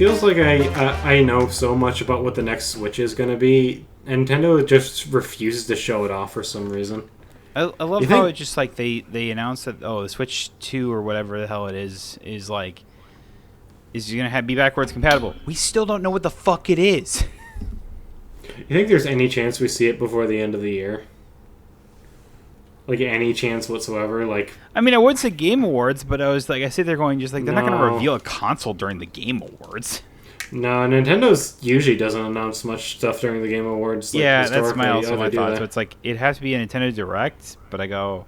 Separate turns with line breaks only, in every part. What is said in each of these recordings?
feels like I know so much about what the next Switch is going to be. Nintendo just refuses to show it off for some reason.
I love how it just like they announced that the Switch 2 or whatever the hell it is gonna be backwards compatible. We still don't know what the fuck it is.
You think there's any chance we see it before the end of the year? Like any chance whatsoever? Like,
I mean, I would say Game Awards, but I say they're going just like they're not going to reveal a console during the Game Awards.
No, Nintendo's usually doesn't announce much stuff during the Game Awards. Like,
yeah, that's my thought.
That.
So it's like it has to be a Nintendo Direct, but I go.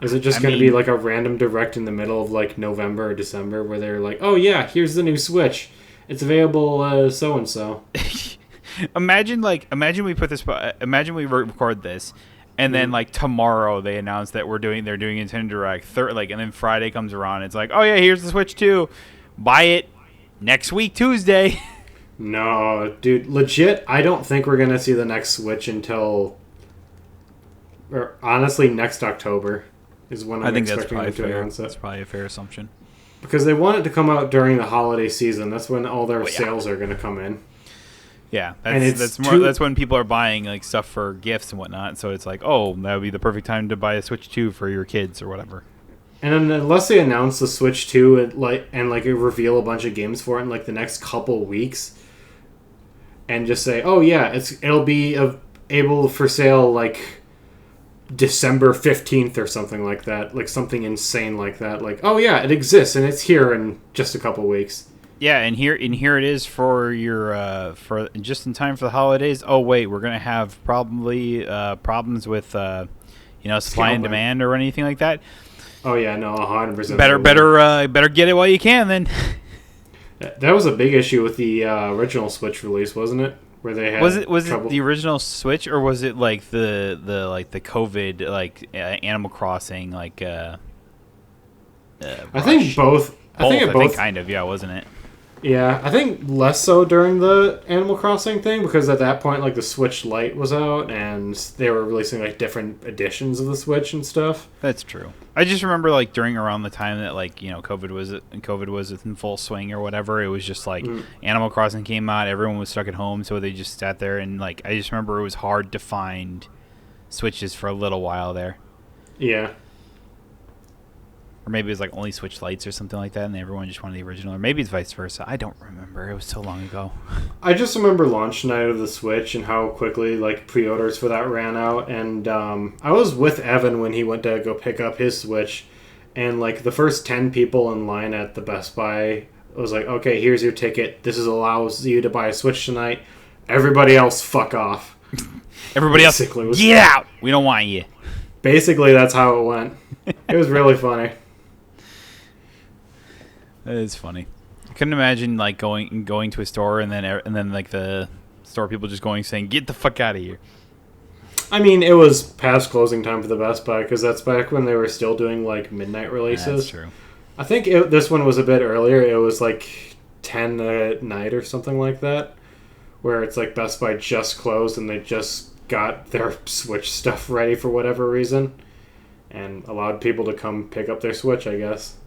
Is it just going to be like a random Direct in the middle of like November or December where they're like, oh yeah, here's the new Switch, it's available so and so.
Imagine we record this. And then, like, tomorrow they announce that they're doing Nintendo Direct. And then Friday comes around. It's like, oh, yeah, here's the Switch 2. Buy it next week, Tuesday.
No, dude. Legit, I don't think we're going to see the next Switch until... Or, honestly, next October is when I'm expecting them to announce it.
That's probably a fair assumption.
Because they want it to come out during the holiday season. That's when all their sales are going to come in.
Yeah, that's when people are buying like stuff for gifts and whatnot. So it's like, oh, that would be the perfect time to buy a Switch 2 for your kids or whatever.
And then unless they announce the Switch 2 and reveal a bunch of games for it in like the next couple weeks, and just say, oh yeah, it'll be able for sale like December 15th or something like that, like something insane like that. Like, oh yeah, it exists and it's here in just a couple weeks.
Yeah, and here it is for your for just in time for the holidays. Oh wait, we're gonna have probably problems with supply and demand or anything like that.
Oh yeah, no, 100%.
Better get it while you can then.
That was a big issue with the original Switch release, wasn't it? Where they had
was it the original Switch or was it like the COVID Animal Crossing
I think both.
I think kind of, yeah, wasn't it?
Yeah, I think less so during the Animal Crossing thing because at that point, like the Switch Lite was out and they were releasing like different editions of the Switch and stuff.
That's true. I just remember like during around the time that COVID was in full swing or whatever. It was just like Animal Crossing came out, everyone was stuck at home, so they just sat there and like I just remember it was hard to find Switches for a little while there.
Yeah.
Or maybe it was like only Switch Lights or something like that, and everyone just wanted the original. Or maybe it's vice versa. I don't remember. It was so long ago.
I just remember launch night of the Switch and how quickly like pre-orders for that ran out. And I was with Evan when he went to go pick up his Switch, and like the first 10 people in line at the Best Buy was like, "Okay, here's your ticket. This allows you to buy a Switch tonight. Everybody else, fuck off."
Everybody else, get out. We don't want you.
Basically, that's how it went. It was really funny.
That is funny. I couldn't imagine like going to a store and then like the store people just saying, "Get the fuck out of here."
I mean, it was past closing time for the Best Buy because that's back when they were still doing like midnight releases.
That's true.
I think this one was a bit earlier. It was like 10 at night or something like that, where it's like Best Buy just closed and they just got their Switch stuff ready for whatever reason, and allowed people to come pick up their Switch, I guess.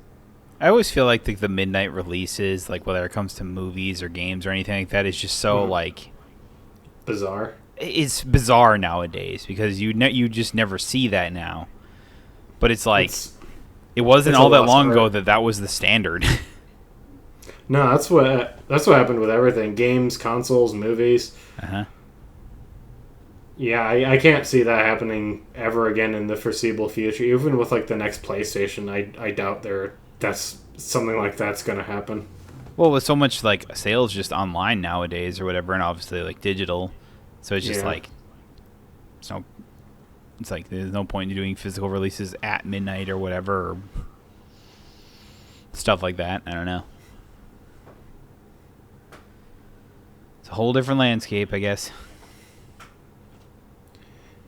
I always feel like the midnight releases, like whether it comes to movies or games or anything like that, is just so like
bizarre.
It's bizarre nowadays because you just never see that now. But it's like it wasn't all that long ago that was the standard.
No, that's what happened with everything: games, consoles, movies. Yeah, I can't see that happening ever again in the foreseeable future. Even with like the next PlayStation, I doubt that's something like that's going to happen.
Well, with so much like sales just online nowadays or whatever, and obviously like digital, so it's just like it's like there's no point in doing physical releases at midnight or whatever, or stuff like that. I don't know. It's a whole different landscape, I guess.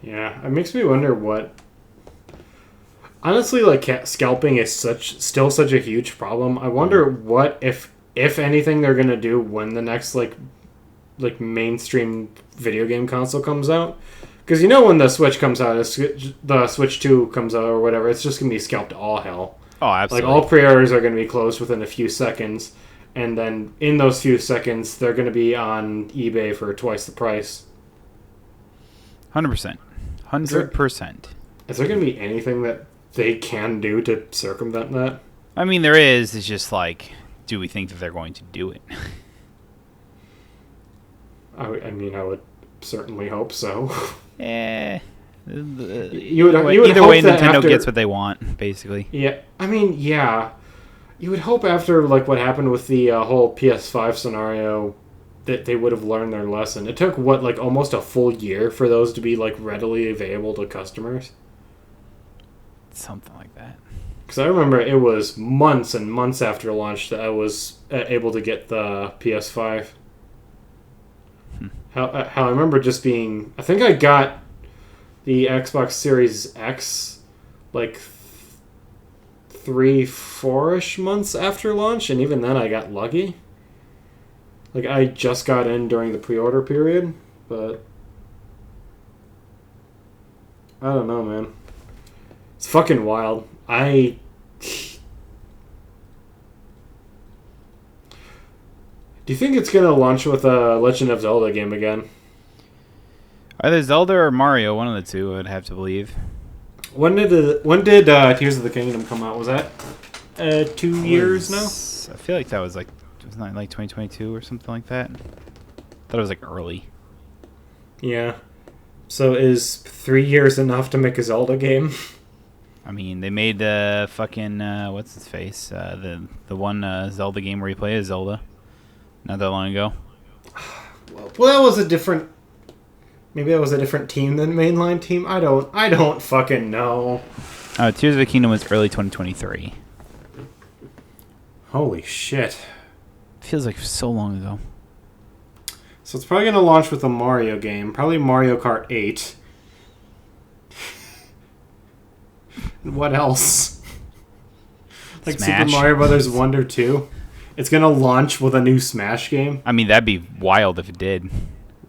Yeah, it makes me wonder what. Honestly, like scalping is still such a huge problem. I wonder what if anything they're gonna do when the next like mainstream video game console comes out. Because when the Switch comes out, the Switch 2 comes out or whatever, it's just gonna be scalped all hell.
Oh, absolutely.
Like all pre-orders are gonna be closed within a few seconds, And then in those few seconds, they're going to be on eBay for twice the price.
100%. 100%.
Is there going to be anything that they can do to circumvent that?
I mean, there is. It's just like, do we think that they're going to do it?
I would certainly hope so.
Eh.
You would
Either
hope
way,
that
Nintendo
after,
gets what they want, basically.
Yeah, I mean, yeah. You would hope after like what happened with the whole PS5 scenario that they would have learned their lesson. It took like almost a full year for those to be like readily available to customers.
Something like that.
Because I remember it was months and months after launch that I was able to get the PS5. How I remember just being... I think I got the Xbox Series X like 3-4-ish months after launch, and even then I got lucky. Like, I just got in during the pre-order period, but... I don't know, man. It's fucking wild. Do you think it's gonna launch with a Legend of Zelda game again?
Either Zelda or Mario, one of the two, I would have to believe.
When did Tears of the Kingdom come out? Was that 2 years now?
I feel like that was like 2022 or something like that. Thought it was like early.
Yeah. So is 3 years enough to make a Zelda game?
I mean, they made fucking what's his face? The one Zelda game where you play as Zelda. Not that long ago.
Well, that was a different. Maybe that was a different team than mainline team. I don't fucking know.
Tears of the Kingdom was early 2023.
Holy shit!
Feels like so long ago.
So it's probably gonna launch with a Mario game. Probably Mario Kart 8. What else? Like
Smash.
Super Mario Brothers Wonder 2. It's gonna launch with a new Smash game.
I mean, that'd be wild if it did.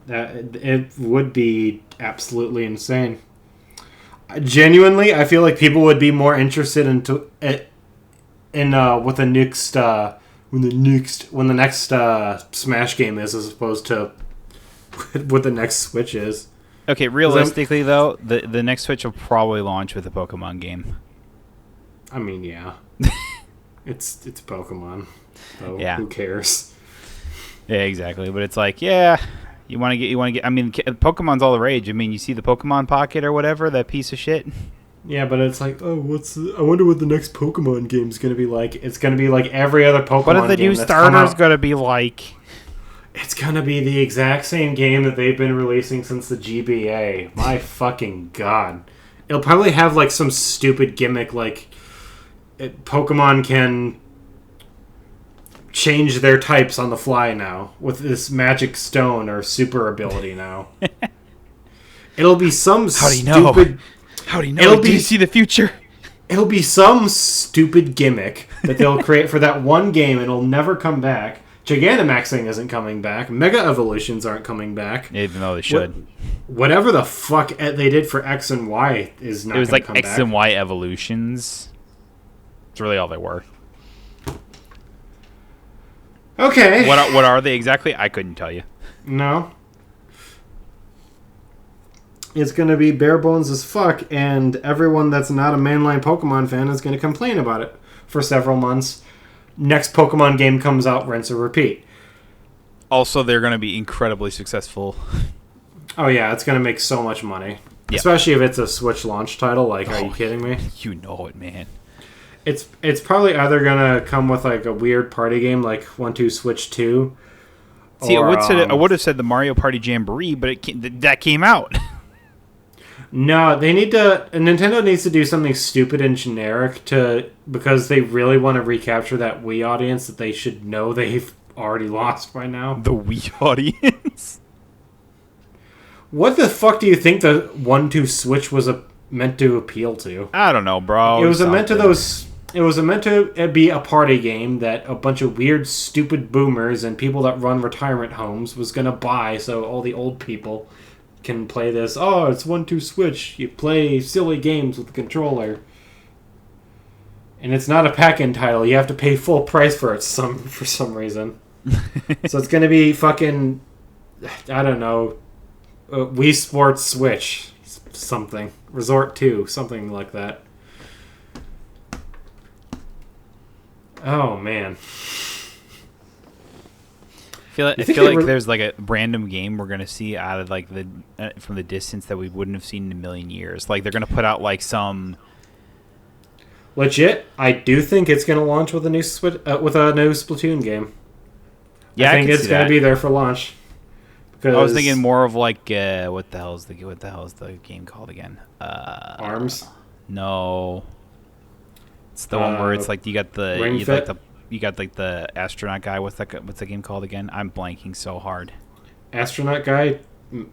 It would be absolutely insane. Genuinely, I feel like people would be more interested in what the next Smash game is, as opposed to what the next Switch is.
Okay, realistically though, the next Switch will probably launch with a Pokemon game.
I mean, yeah, it's Pokemon. So
yeah.
Who cares?
Yeah, exactly. But it's like, yeah, you want to get. I mean, Pokemon's all the rage. I mean, you see the Pokemon Pocket or whatever, that piece of shit.
Yeah, but it's like, I wonder what the next Pokemon game's gonna be like. It's gonna be like every other Pokemon game.
What if the new starter's gonna be like?
It's gonna be the exact same game that they've been releasing since the GBA. My fucking god. It'll probably have like some stupid gimmick like Pokemon can change their types on the fly now with this magic stone or super ability now. It'll be some
How do you
stupid...
know? How do you know? Do you see the future?
It'll be some stupid gimmick that they'll create for that one game and it'll never come back. Gigantamaxing isn't coming back. Mega Evolutions aren't coming back.
Even though they should.
Whatever the fuck they did for X and Y is not. It was like
X and Y Evolutions. It's really all they were.
Okay.
What are they exactly? I couldn't tell you.
No. It's going to be bare bones as fuck, and everyone that's not a mainline Pokemon fan is going to complain about it for several months. Next Pokemon game comes out, rinse or repeat.
Also, they're going to be incredibly successful.
Oh yeah, it's going to make so much money.
Yep.
Especially if it's a Switch launch title. Like, are you kidding me?
You know it, man.
It's probably either going to come with like a weird party game like 1-2 Switch 2.
See, I would have said the Mario Party Jamboree, but that came out.
No, Nintendo needs to do something stupid and generic because they really want to recapture that Wii audience that they should know they've already lost by now.
The Wii audience?
What the fuck do you think the 1-2 Switch was meant to appeal to?
I don't know, bro.
It was meant to be a party game that a bunch of weird, stupid boomers and people that run retirement homes was gonna buy, so all the old people can play this. Oh, it's 1-2 Switch. You play silly games with the controller. And it's not a pack-in title. You have to pay full price for it for some reason. So it's going to be fucking, I don't know, Wii Sports Switch something. Resort 2, something like that. Oh, man.
I feel like there's like a random game we're going to see out of like from the distance that we wouldn't have seen in a million years. Like they're going to put out like some...
Legit, I do think it's going to launch with a new Splatoon game.
Yeah,
I think it's going to be there for launch.
I was thinking more of like what the hell is the game called again?
ARMS?
No, it's the one where it's like you got the astronaut guy. What's the game called again? I'm blanking so hard.
Astronaut guy.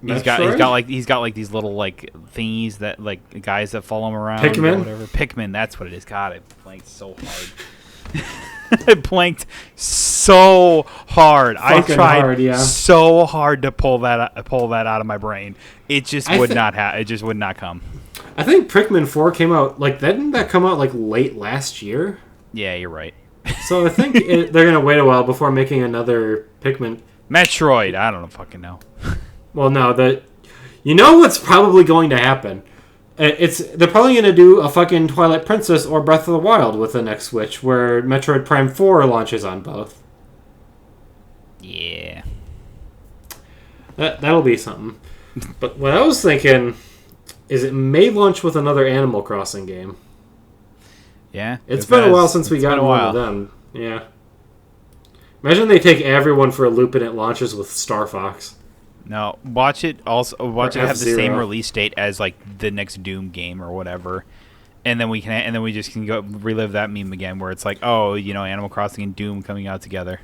He's got like these little like thingies that like guys that follow him around.
Pikmin?
Or whatever. Pikmin, that's what it is. God, I blanked so hard. I blanked so hard. I tried so hard to pull that out of my brain. It just would not come.
I think Pikmin 4 came out didn't that come out like late last year?
Yeah, you're right.
So I think they're gonna wait a while before making another Pikmin.
Metroid. I don't fucking know.
Well, no, you know what's probably going to happen. They're probably going to do a fucking Twilight Princess or Breath of the Wild with the next Switch, where Metroid Prime 4 launches on both.
Yeah.
That'll be something. But what I was thinking is it may launch with another Animal Crossing game.
Yeah.
It's been a while since we got one of them. Yeah. Imagine they take everyone for a loop and it launches with Star Fox.
No, watch it have the same release date as like the next Doom game or whatever, and then we just can go relive that meme again where it's like, oh, Animal Crossing and Doom coming out together.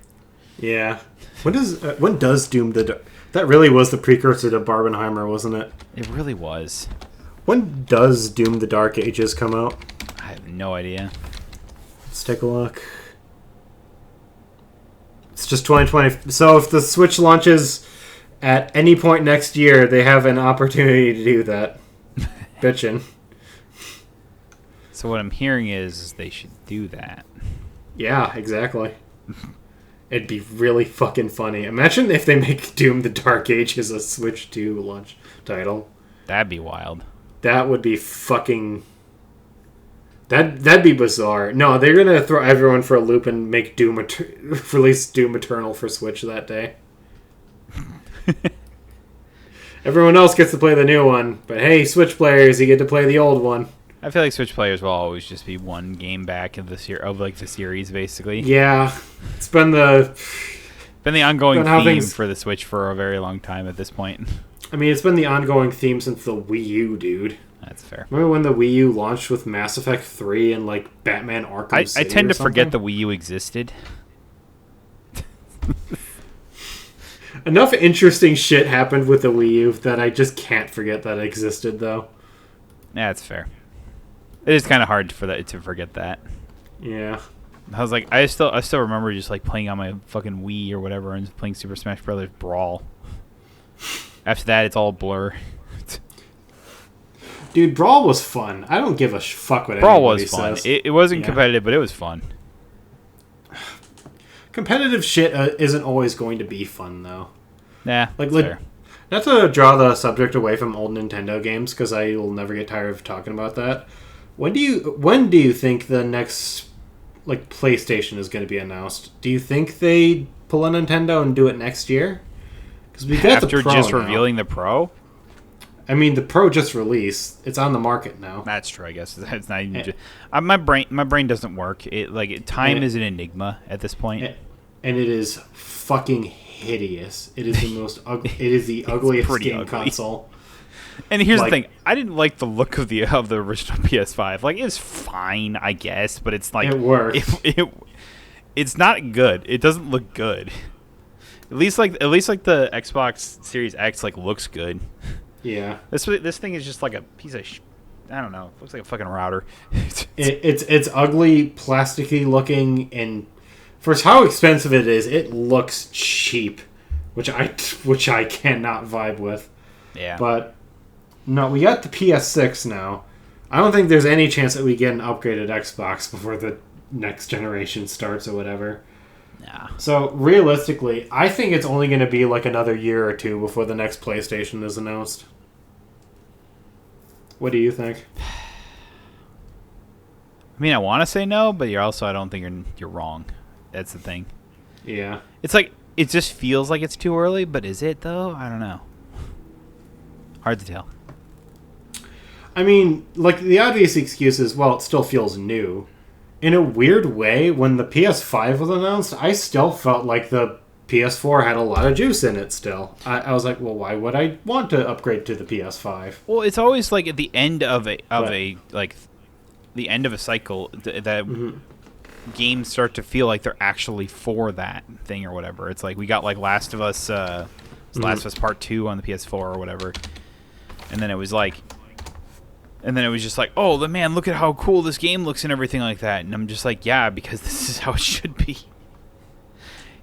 Yeah. When does Doom that really was the precursor to Barbenheimer, wasn't it?
It really was.
When does Doom the Dark Ages come out?
I have no idea.
Let's take a look. It's just 2020. So if the Switch launches at any point next year, they have an opportunity to do that. Bitchin'.
So what I'm hearing is they should do that.
Yeah, exactly. It'd be really fucking funny. Imagine if they make Doom the Dark Ages a Switch 2 launch title.
That'd be wild.
That would be fucking... That'd be bizarre. No, they're gonna throw everyone for a loop and make release Doom Eternal for Switch that day. Everyone else gets to play the new one, but hey, Switch players, you get to play the old one.
I feel like Switch players will always just be one game back of the series, basically.
Yeah, it's been the
ongoing theme for the Switch for a very long time at this point.
I mean, it's been the ongoing theme since the Wii U, dude.
That's fair.
Remember when the Wii U launched with Mass Effect 3 and like Batman Arkham City?
I tend to forget the Wii U existed.
Enough interesting shit happened with the Wii U that I just can't forget that it existed, though.
Yeah, that's fair. It is kind of hard to forget that.
Yeah.
I was like, I still remember just like playing on my fucking Wii or whatever and playing Super Smash Brothers Brawl. After that, it's all blur.
Dude, Brawl was fun. I don't give a fuck what
Brawl
anybody
was fun.
says.
It wasn't competitive, but it was fun.
Competitive shit isn't always going to be fun, though.
Yeah, fair.
Not to draw the subject away from old Nintendo games, because I will never get tired of talking about that. When do you think the next PlayStation is going to be announced? Do you think they pull a Nintendo and do it next year? Because we got
after
the Pro
just
now.
revealing the Pro.
I mean, the Pro just released. It's on the market now.
That's true. I guess it's not even. My brain doesn't work. Time is an enigma at this point.
And it is fucking hideous. It is the most. It is the ugliest game console.
And here's the thing: I didn't like the look of the original PS5. Like, it's fine, I guess, but it's like
it works.
It's not good. It doesn't look good. At least the Xbox Series X looks good.
Yeah.
This thing is just like a piece of I don't know. It looks like a fucking router.
It's ugly, plasticky looking, and for how expensive it is, it looks cheap, which I cannot vibe with.
Yeah.
But no, we got the PS6 now. I don't think there's any chance that we get an upgraded Xbox before the next generation starts or whatever.
Nah.
So realistically, I think it's only going to be like another year or two before the next PlayStation is announced. What do you think?
I mean, I want to say no, but I don't think you're wrong. That's the thing.
Yeah.
It's like it just feels like it's too early, but is it though? I don't know. Hard to tell.
I mean, like the obvious excuse is, well, it still feels new. In a weird way, when the PS5 was announced, I still felt like the PS4 had a lot of juice in it still. I was like, well, why would I want to upgrade to the PS5?
Well, it's always like at the end of the end of a cycle that games start to feel like they're actually for that thing or whatever. It's like we got like Last of Us Last of Us Part 2 on the PS4 or whatever. And then it was just like, oh, man, look at how cool this game looks and everything like that. And I'm just like, yeah, because this is how it should be.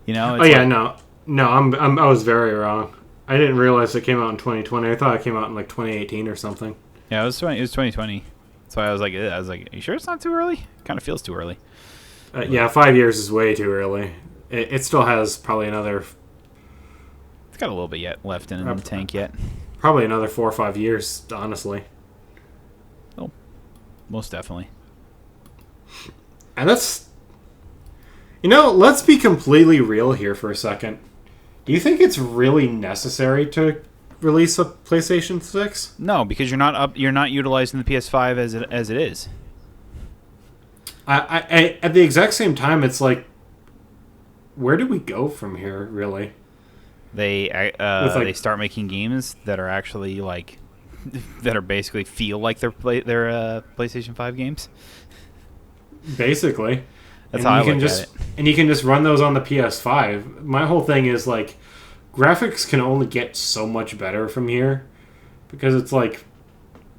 You know?
Oh yeah, no, I was very wrong. I didn't realize it came out in 2020. I thought it came out in like 2018 or something.
Yeah, it was 2020. So I was like, are you sure it's not too early? Kind of feels too early.
Yeah, 5 years is way too early. It still has probably another.
It's got a little bit left in the tank yet.
Probably another 4 or 5 years, honestly.
Oh, most definitely.
And that's... let's be completely real here for a second. Do you think it's really necessary to release a PlayStation 6?
No, because you're not utilizing the PS5 as it is.
I at the exact same time, it's like, where do we go from here, really?
They start making games that are actually like that are basically feel like they're PlayStation 5 games.
Basically,
that's how I look at it.
And you can just run those on the PS5. My whole thing is like, graphics can only get so much better from here, because it's like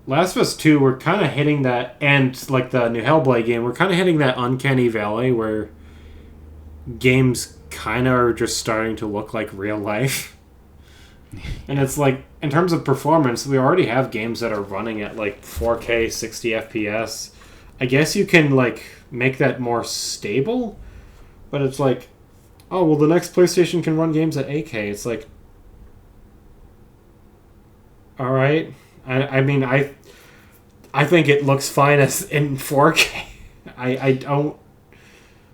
Last of Us 2, we're kind of hitting that, and like the new Hellblade game, we're kind of hitting that uncanny valley where games kind of are just starting to look like real life. And it's like, in terms of performance, we already have games that are running at like 4K 60 FPS. I guess you can like make that more stable, but it's like, oh, well, the next PlayStation can run games at 8K. It's like, all right. I mean, I think it looks fine as in 4K. I don't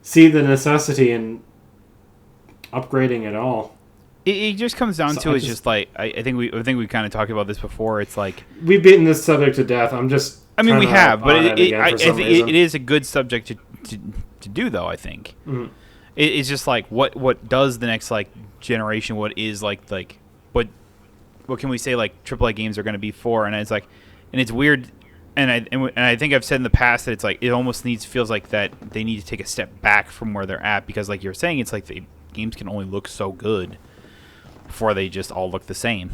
see the necessity in upgrading at all.
It just comes down to it's just like I think we kind of talked about this before. It's like
we've beaten this subject to death. I mean,
we have, but I think it is a good subject to do, though. I think it's just like what does the next like generation? What is like what can we say like AAA games are going to be for? And it's like, and it's weird. And I think I've said in the past that it's like it almost feels like that they need to take a step back from where they're at, because like you're saying, it's like the games can only look so good before they just all look the same.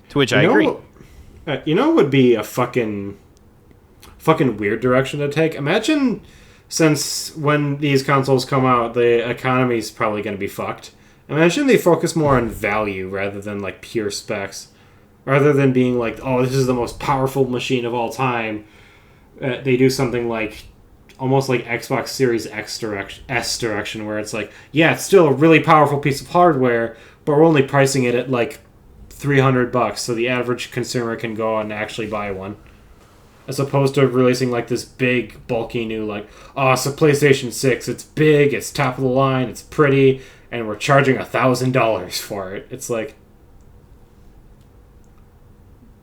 To which I agree.
What would be a fucking weird direction to take? Imagine, since when these consoles come out, the economy's probably going to be fucked. Imagine they focus more on value rather than like pure specs. Rather than being like, oh, this is the most powerful machine of all time, they do something like almost like Xbox Series S direction, where it's like, yeah, it's still a really powerful piece of hardware, but we're only pricing it at like $300, so the average consumer can go and actually buy one. As opposed to releasing like this big, bulky new, like, oh, it's a PlayStation 6, it's big, it's top of the line, it's pretty, and we're charging $1,000 for it. It's like,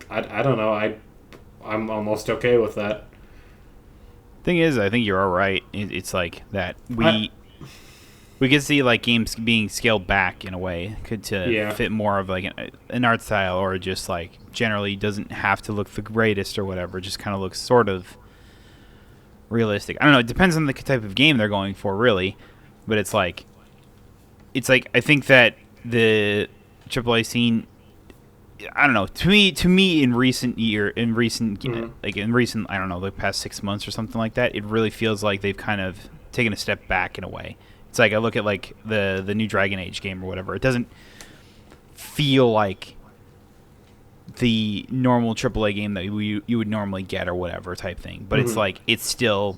I don't know. I'm almost okay with that.
Thing is, I think you're all right. It's like that we could see like games being scaled back in a way, fit more of like an art style, or just like generally doesn't have to look the greatest or whatever. Just kind of looks sort of realistic. I don't know. It depends on the type of game they're going for, really. But it's like I think that the AAA scene, I don't know. To me, in recent, I don't know, the past 6 months or something like that, it really feels like they've kind of taken a step back in a way. It's like I look at like the new Dragon Age game or whatever. It doesn't feel like the normal AAA game that you would normally get or whatever type thing. But it's like it's still,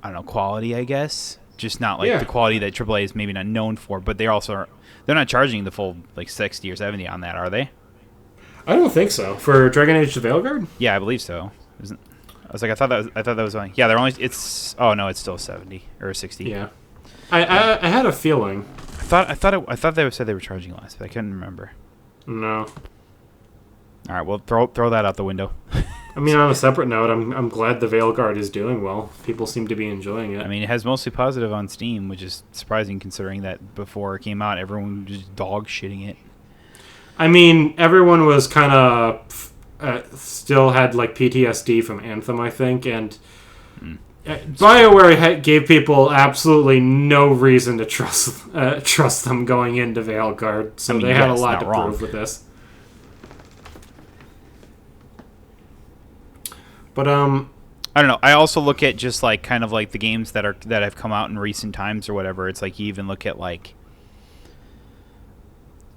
I don't know, quality, I guess. Just not like the quality that AAA is maybe not known for. But they're not charging the full like 60 or 70 on that, are they?
I don't think so. For Dragon Age the Veilguard?
Yeah, I believe so. I was like, I thought that was only. Yeah, they're only. It's. Oh no, it's still 70 or 60.
Yeah, I had a feeling.
I thought they said they were charging less, but I couldn't remember.
No.
All right, well, throw that out the window.
I mean, on a separate note, I'm glad the Veilguard is doing well. People seem to be enjoying it.
I mean, it has mostly positive on Steam, which is surprising considering that before it came out, everyone was just dog shitting it.
I mean, everyone was kind of still had like PTSD from Anthem, I think, and BioWare gave people absolutely no reason to trust them going into Veilguard, so they had a lot to prove with this. But I
don't know. I also look at just like kind of like the games that have come out in recent times or whatever. It's like you even look at like.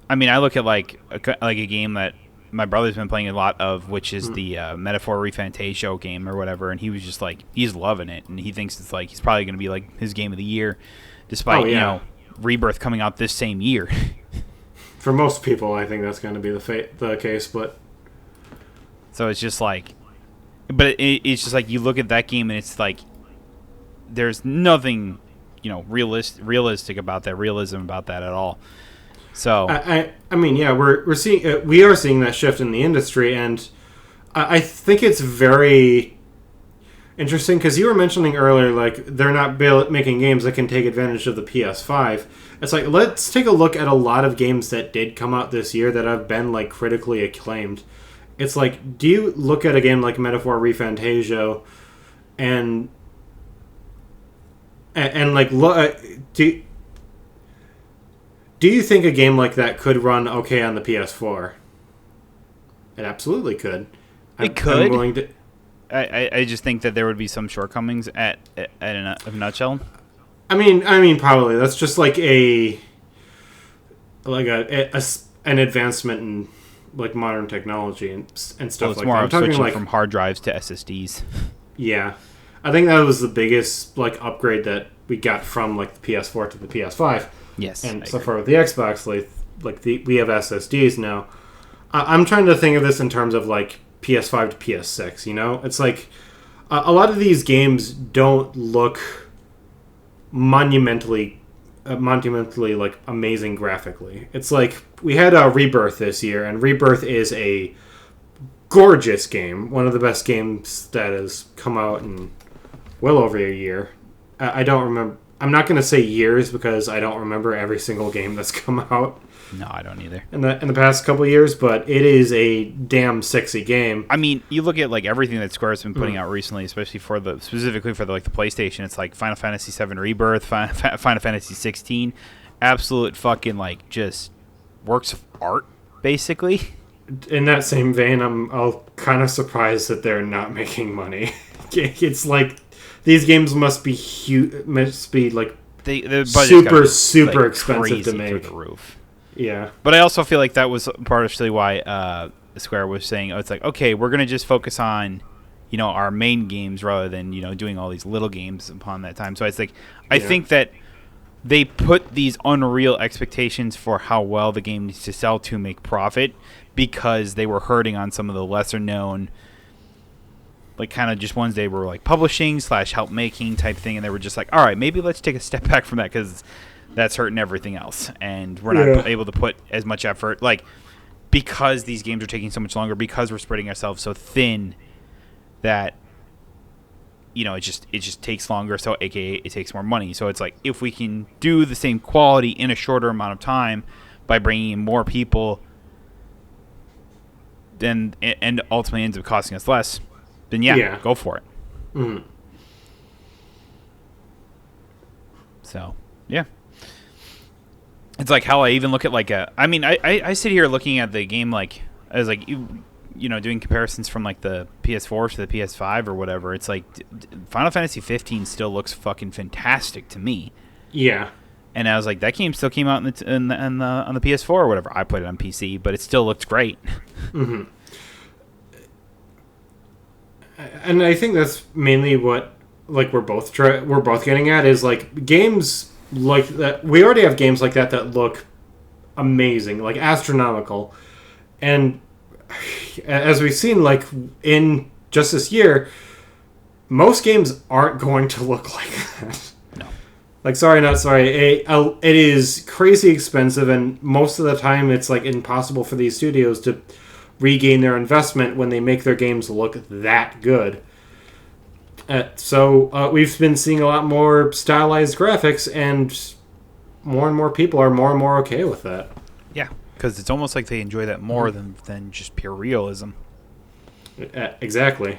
I mean, I look at like a game that my brother's been playing a lot of, which is the Metaphor Refantasio game or whatever, and he was just like, he's loving it, and he thinks it's like he's probably going to be like his game of the year, despite you know Rebirth coming out this same year.
For most people, I think that's going to be the case, but
so it's just like, but it's just like you look at that game and it's like there's nothing, you know, realistic about that, realism about that at all. So
I mean, yeah, we are seeing that shift in the industry, and I think it's very interesting because you were mentioning earlier, like they're not making games that can take advantage of the PS5. It's like, let's take a look at a lot of games that did come out this year that have been like critically acclaimed. It's like, do you look at a game like Metaphor Refantasio and like do you think a game like that could run okay on the PS4? It absolutely could.
It could. I'm willing to. I just think that there would be some shortcomings at a nutshell.
I mean, probably that's just like an advancement in like modern technology and stuff like that.
It's more of switching from hard drives to SSDs.
Yeah, I think that was the biggest like upgrade that we got from like the PS4 to the PS5.
Yes,
and so far with the Xbox, we have SSDs now. I'm trying to think of this in terms of like PS5 to PS6. You know, it's like a lot of these games don't look monumentally like amazing graphically. It's like we had a Rebirth this year, and Rebirth is a gorgeous game, one of the best games that has come out in well over a year. I don't remember. I'm not going to say years because I don't remember every single game that's come out.
No, I don't either.
In the past couple of years, but it is a damn sexy game.
I mean, you look at like everything that Square's been putting out recently, especially specifically for the PlayStation. It's like Final Fantasy VII Rebirth, Final Fantasy 16, absolute fucking like just works of art, basically.
In that same vein, I'm kind of surprised that they're not making money. It's like these games must be huge, like
the
super like expensive to make.
Through the roof.
Yeah,
but I also feel like that was partially why Square was saying, "Oh, it's like okay, we're gonna just focus on, you know, our main games rather than doing all these little games upon that time." So it's like I think that they put these unreal expectations for how well the game needs to sell to make profit because they were hurting on some of the lesser known, like kind of just ones they were like publishing / help making type thing, and they were just like, all right, maybe let's take a step back from that because that's hurting everything else, and we're not able to put as much effort, like because these games are taking so much longer, because we're spreading ourselves so thin that it just takes longer, so aka it takes more money. So it's like if we can do the same quality in a shorter amount of time by bringing in more people, then and ultimately ends up costing us less, then go for it.
Mm.
So yeah, it's like how I even look at like I sit here looking at the game like as like doing comparisons from like the PS4 to the PS5 or whatever. It's like Final Fantasy 15 still looks fucking fantastic to me.
Yeah.
And I was like, that game still came out on the PS4 or whatever. I put it on PC, but it still looked great.
Mm-hmm. And I think that's mainly what like we're both getting at is like games like that. We already have games like that look amazing, like astronomical, and as we've seen, like in just this year, most games aren't going to look like that.
No.
Like, sorry, not sorry. It is crazy expensive, and most of the time, it's like impossible for these studios to regain their investment when they make their games look that good. So we've been seeing a lot more stylized graphics, and more people are more and more okay with that.
Yeah, because it's almost like they enjoy that more than just pure realism.
Exactly.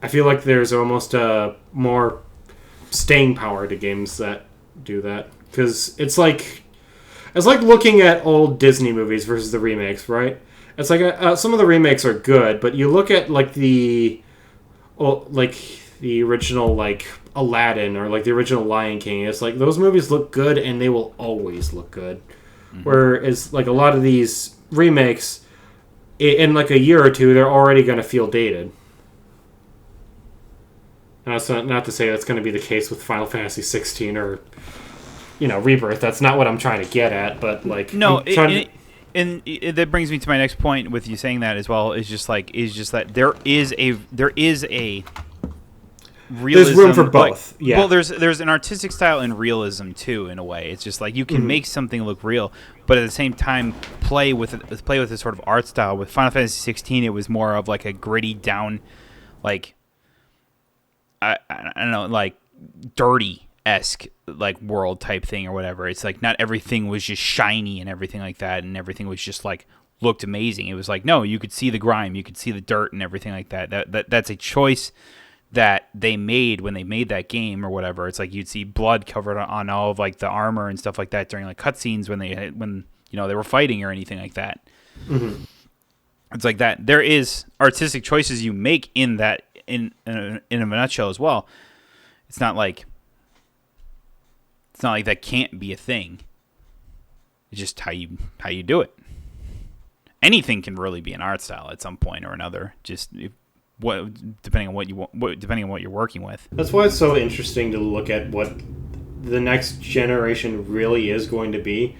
I feel like there's almost more staying power to games that do that, because it's like looking at old Disney movies versus the remakes, right? It's like some of the remakes are good, but you look at like the original like Aladdin or like the original Lion King. It's like those movies look good and they will always look good. Mm-hmm. Whereas like a lot of these remakes, in like a year or two, they're already going to feel dated. And that's not to say that's going to be the case with Final Fantasy 16 or Rebirth. That's not what I'm trying to get at. But like
no, and that brings me to my next point with you saying that as well. Is just that there is a realism.
There's room for both.
Like, yeah. Well, there's an artistic style in realism too. In a way, it's just like you can make something look real, but at the same time play with this sort of art style. With Final Fantasy 16, it was more of like a gritty down, like I don't know, like dirty-esque like world type thing or whatever. It's like not everything was just shiny and everything like that, and everything was just like looked amazing. It was like, no, you could see the grime, you could see the dirt and everything like that. That's a choice that they made when they made that game or whatever. It's like you'd see blood covered on all of like the armor and stuff like that during like cutscenes when they were fighting or anything like that. Mm-hmm. It's like that. There is artistic choices you make in that in a nutshell as well. It's not like that can't be a thing. It's just how you do it. Anything can really be an art style at some point or another. Just depending on what you want, depending on what you're working with.
That's why it's so interesting to look at what the next generation really is going to be,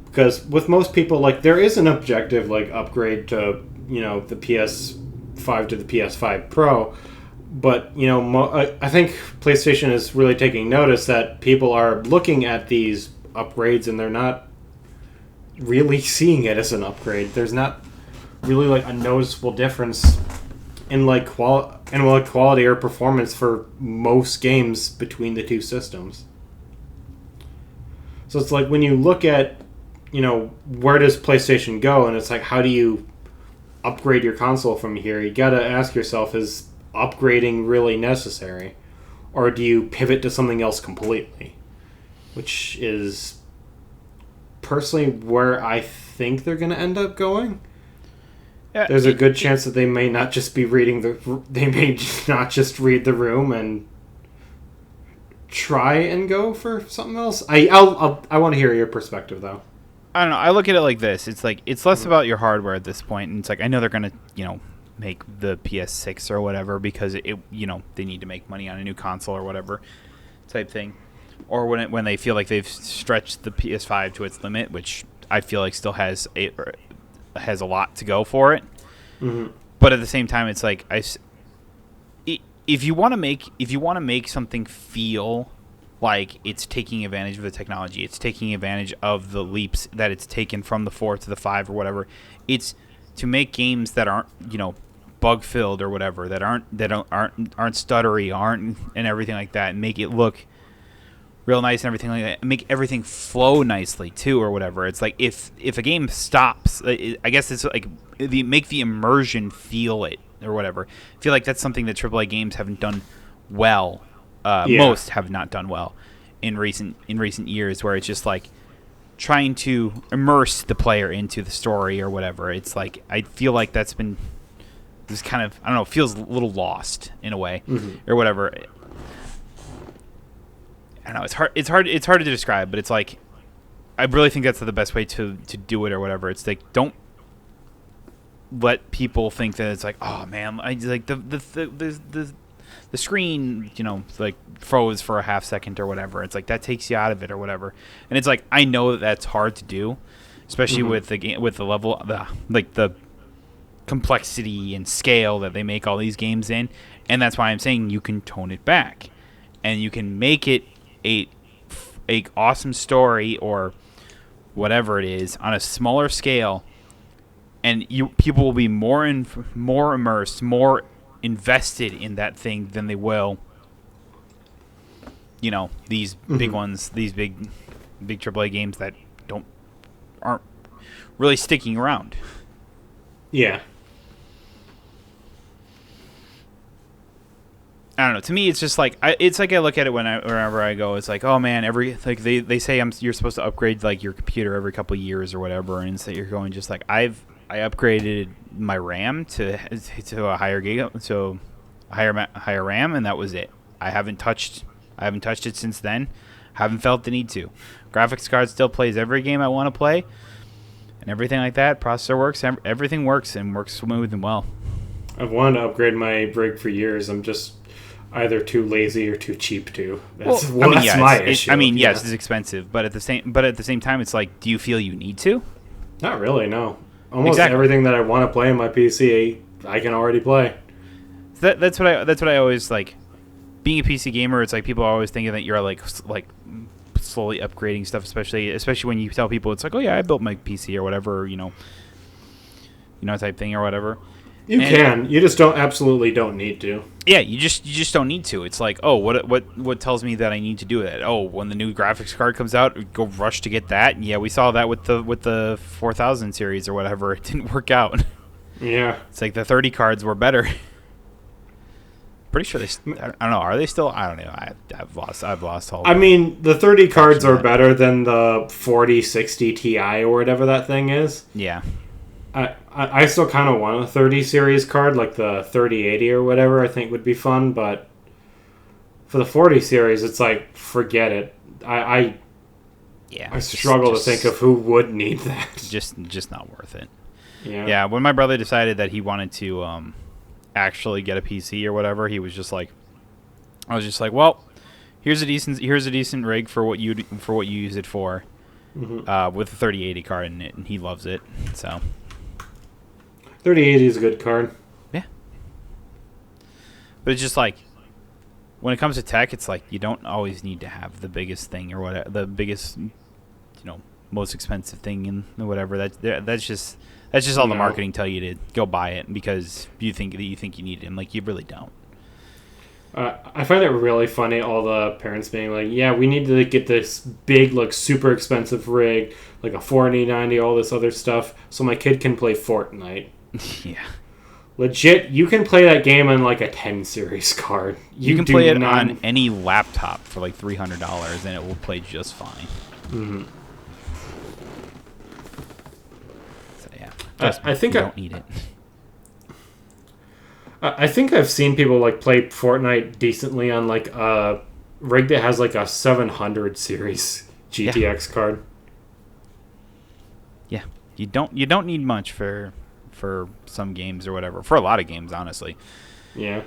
because with most people, like there is an objective like upgrade to the PS5 to the PS5 Pro, but I think PlayStation is really taking notice that people are looking at these upgrades and they're not really seeing it as an upgrade. There's not really like a noticeable difference in like quality or performance for most games between the two systems. So it's like when you look at where does PlayStation go, and it's like how do you upgrade your console from here? You gotta ask yourself, is upgrading really necessary, or do you pivot to something else completely? Which is personally where I think they're gonna end up going. There's a good chance that they may not just be reading they may not just read the room and try and go for something else. I want to hear your perspective though.
I don't know. I look at it like this. It's like it's less about your hardware at this point, and it's like I know they're gonna make the PS6 or whatever because they need to make money on a new console or whatever type thing, or when they feel like they've stretched the PS5 to its limit, which I feel like still has a lot to go for it. Mm-hmm. But at the same time, it's like if you want to make something feel like it's taking advantage of the technology, it's taking advantage of the leaps that it's taken from the 4 to the 5 or whatever. It's to make games that aren't bug filled or whatever, that aren't stuttery, aren't and everything like that, and make it look real nice and everything like that, and make everything flow nicely too or whatever. It's like if a game stops, I guess it's like make the immersion feel it or whatever. I feel like that's something that AAA games haven't done well. Most have not done well in recent years, where it's just like trying to immerse the player into the story or whatever. It's like I feel like that's been this kind of, I don't know, feels a little lost in a way or whatever. I don't know. It's hard to describe, but it's like I really think that's the best way to do it or whatever. It's like don't let people think that it's like, oh man, I like the screen, like froze for a half second or whatever. It's like that takes you out of it or whatever. And it's like I know that that's hard to do, especially with the game, with the level, the complexity and scale that they make all these games in. And that's why I'm saying you can tone it back, and you can make it a awesome story or whatever it is on a smaller scale, and people will be more immersed, more invested in that thing than they will, these big ones, these big AAA games that aren't really sticking around.
Yeah.
I don't know. To me, it's just like I look at it whenever I go. It's like, oh man, they say you're supposed to upgrade like your computer every couple of years or whatever, and so you're going just like I upgraded my RAM to a higher higher RAM, and that was it. I haven't touched it since then. Haven't felt the need to. Graphics card still plays every game I want to play, and everything like that. Processor works. Everything works and works smooth and well.
I've wanted to upgrade my rig for years. I'm just either too lazy or too cheap to. That's my issue.
Yes, it's expensive, but at the same time, it's like, do you feel you need to?
Not really, no. Almost everything that I want to play on my PC, I can already play.
That's what I always like. Being a PC gamer, it's like people are always thinking that you're like slowly upgrading stuff, especially when you tell people it's like, oh yeah, I built my PC or whatever, type thing or whatever.
You can. You just absolutely don't need to.
Yeah, you just don't need to. It's like, oh, what tells me that I need to do that? Oh, when the new graphics card comes out, go rush to get that. Yeah, we saw that with the 4000 series or whatever. It didn't work out.
Yeah.
It's like the 30 cards were better. Pretty sure I don't know. Are they still? I don't know. I've lost all.
I mean, the 30 cards are better than the 4060 Ti or whatever that thing is.
Yeah.
I still kind of want a 30 series card, like the 3080 or whatever. I think would be fun, but for the 40 series, it's like forget it. I struggle to think of who would need that.
Just not worth it.
Yeah.
Yeah. When my brother decided that he wanted to actually get a PC or whatever, I was just like, well, here's a decent rig for what you use it for, with a 3080 card in it, and he loves it. So
3080 is a good card.
Yeah. But it's just like, when it comes to tech, it's like you don't always need to have the biggest thing or whatever, the biggest, most expensive thing and whatever. That's just all the marketing tell you to go buy it because you think you need it, and like you really don't.
I find it really funny, all the parents being like, yeah, we need to get this big, like, super expensive rig, like a 4090, all this other stuff, so my kid can play Fortnite.
Yeah.
Legit, you can play that game on, like, a 10 series card.
You can play it on any laptop for, like, $300, and it will play just fine.
Mm-hmm.
So, yeah.
I think
you don't need it.
I think I've seen people like play Fortnite decently on like a rig that has like a 700 series GTX card.
Yeah, you don't need much for some games or whatever. For a lot of games, honestly.
Yeah.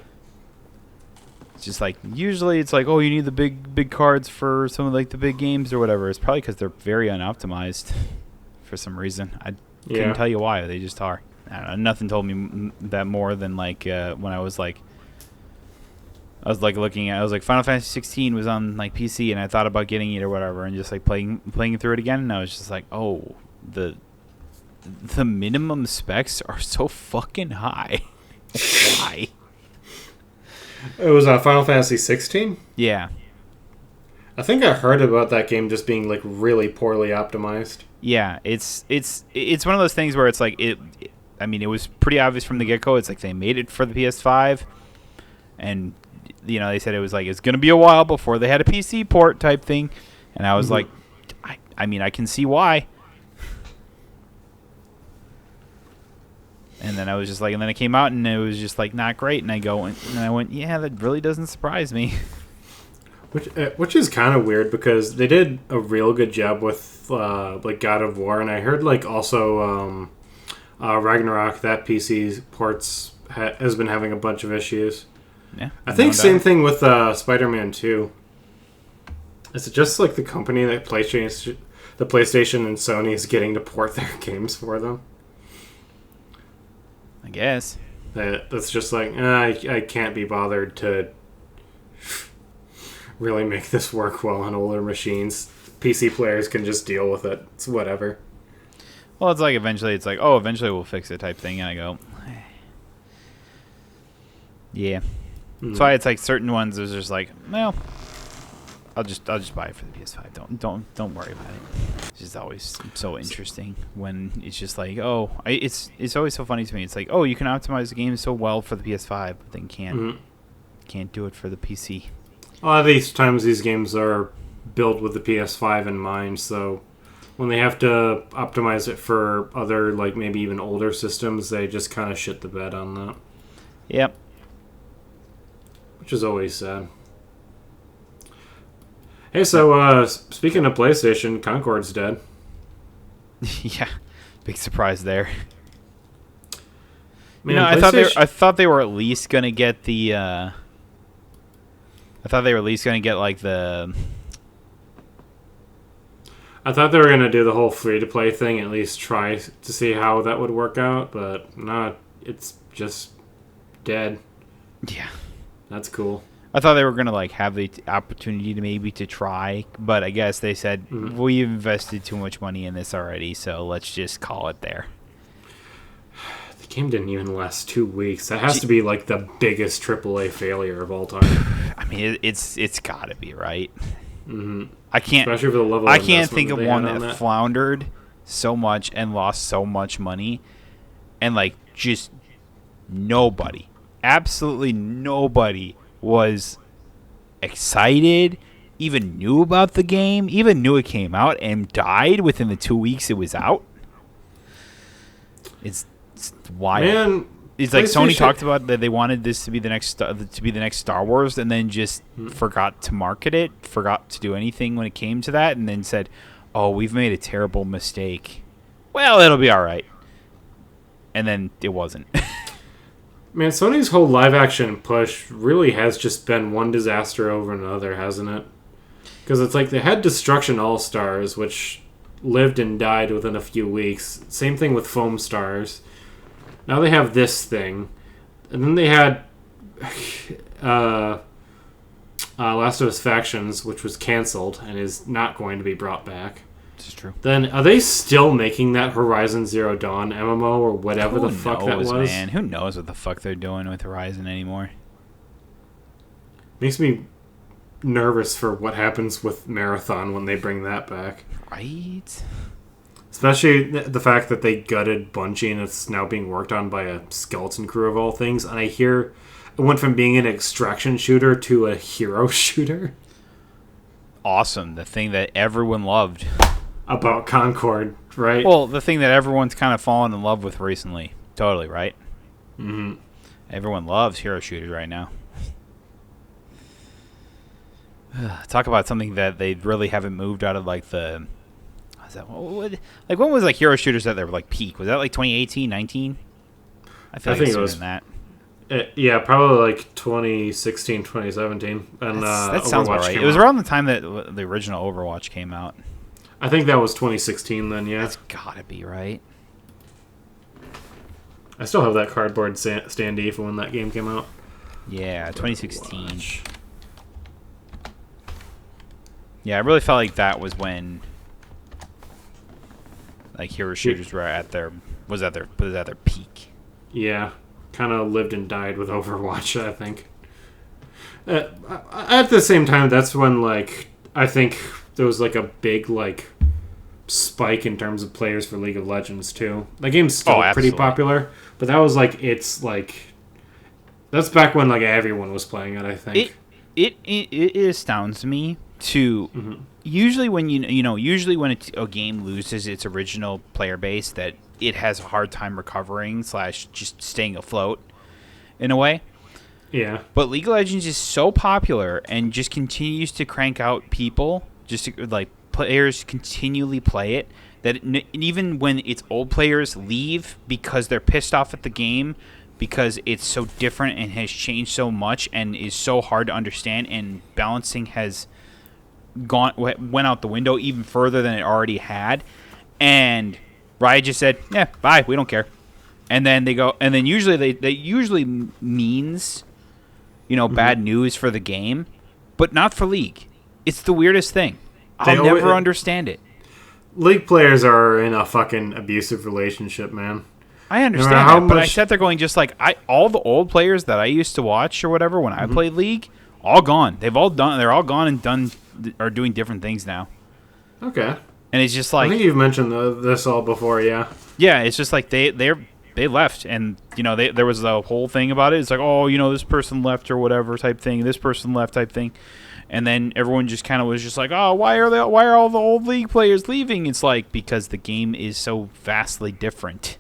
It's just like usually it's like, oh, you need the big cards for some of like the big games or whatever. It's probably because they're very unoptimized for some reason. I couldn't tell you why. They just are. I don't know, nothing told me that more than like when I was like Final Fantasy 16 was on like PC, and I thought about getting it or whatever, and just like playing through it again, and I was just like, oh, the minimum specs are so fucking high. Why?
It was Final Fantasy 16?
Yeah.
I think I heard about that game just being like really poorly optimized.
Yeah, it's one of those things where it's like it was pretty obvious from the get-go. It's like they made it for the PS5, and they said it was like it's going to be a while before they had a PC port type thing, and I was like, I can see why. And then I was just like, and then it came out and it was just like not great, and I went, yeah, that really doesn't surprise me.
which is kind of weird because they did a real good job with like God of War, and I heard like also Ragnarok, that PC ports has been having a bunch of issues.
Yeah,
I think same thing with Spider-Man 2. Is it just like the company that PlayStation and Sony is getting to port their games for them?
I guess.
That's just like, I can't be bothered to really make this work well on older machines. PC players can just deal with it. It's whatever.
Well, it's like eventually we'll fix it type thing, and I go, yeah. That's why it's like certain ones is just like, well, I'll just buy it for the PS5. Don't worry about it. It's just always so interesting when it's just like, it's always so funny to me. It's like, you can optimize the game so well for the PS5, but then can't do it for the PC.
A lot of these times, these games are built with the PS5 in mind, so when they have to optimize it for other, like maybe even older systems, they just kind of shit the bed on that.
Yep.
Which is always sad. Hey, so speaking of PlayStation, Concord's dead.
Yeah, big surprise there.
Man,
I thought they were at least gonna get the. I thought they were gonna
do the whole free-to-play thing, at least try to see how that would work out, but not. It's just dead.
Yeah.
That's cool.
I thought they were going to like have the opportunity to try, but I guess they said, we've invested too much money in this already, so let's just call it there.
The game didn't even last 2 weeks. That has to be like the biggest AAA failure of all time.
I mean, it's got to be, right?
Mm-hmm.
Especially
for the level
I
of
can't think of one
that
floundered so much and lost so much money, and like just nobody. Absolutely nobody was excited, even knew about the game, even knew it came out, and died within the 2 weeks it was out. It's wild.
Man,
it's like Sony talked about that they wanted this to be the next Star Wars, and then just forgot to market it, forgot to do anything when it came to that, and then said, "Oh, we've made a terrible mistake. Well, it'll be all right." And then it wasn't.
Man, Sony's whole live-action push really has just been one disaster over another, hasn't it? Because it's like they had Destruction All-Stars, which lived and died within a few weeks. Same thing with Foam Stars. Now they have this thing. And then they had Last of Us Factions, which was canceled and is not going to be brought back.
This is true.
Then, are they still making that Horizon Zero Dawn MMO or whatever the fuck that was?
Man? Who knows what the fuck they're doing with Horizon anymore?
Makes me nervous for what happens with Marathon when they bring that back.
Right?
Especially the fact that they gutted Bungie and it's now being worked on by a skeleton crew of all things. And I hear it went from being an extraction shooter to a hero shooter.
Awesome. The thing that everyone loved.
About Concord, right?
Well, the thing that everyone's kind of fallen in love with recently. Totally, right?
Mm-hmm.
Everyone loves hero shooters right now. Talk about something that they really haven't moved out of like the... Like when was like hero shooters at their like peak? Was that like 2018, 19? I think it was
that. Yeah, probably like 2016, 2017. And
that sounds about right. It was around the time that the original Overwatch came out.
I think that was 2016 then, yeah.
That's gotta be right.
I still have that cardboard standee from when that game came out.
Yeah, 2016. Overwatch. Yeah, I really felt like that was when like hero shooters were at their peak.
Yeah, kind of lived and died with Overwatch, I think. At the same time, that's when like I think there was like a big like spike in terms of players for League of Legends too. The game's still pretty popular, but that was like that's back when like everyone was playing it. I think
it astounds me to usually when usually when a game loses its original player base that it has a hard time recovering / just staying afloat in a way.
Yeah.
But League of Legends is so popular and just continues to crank out people, just to, like players continually play it, that even when its old players leave because they're pissed off at the game, because it's so different and has changed so much and is so hard to understand, and balancing has went out the window even further than it already had, and Riot just said, "Yeah, bye, we don't care." And then they go, and then usually they usually means, bad news for the game, but not for League. It's the weirdest thing. I'll never understand it.
League players are in a fucking abusive relationship, man.
I understand that, but I sat there going, just like all the old players that I used to watch or whatever when I played League, all gone. They're all gone and are doing different things now.
Okay.
And it's just like,
I think you've mentioned this all before, yeah.
Yeah, it's just like they left, and there was the whole thing about it. It's like, oh, this person left or whatever type thing. This person left type thing. And then everyone just kind of was just like, oh, why are all the old League players leaving? It's like, because the game is so vastly different.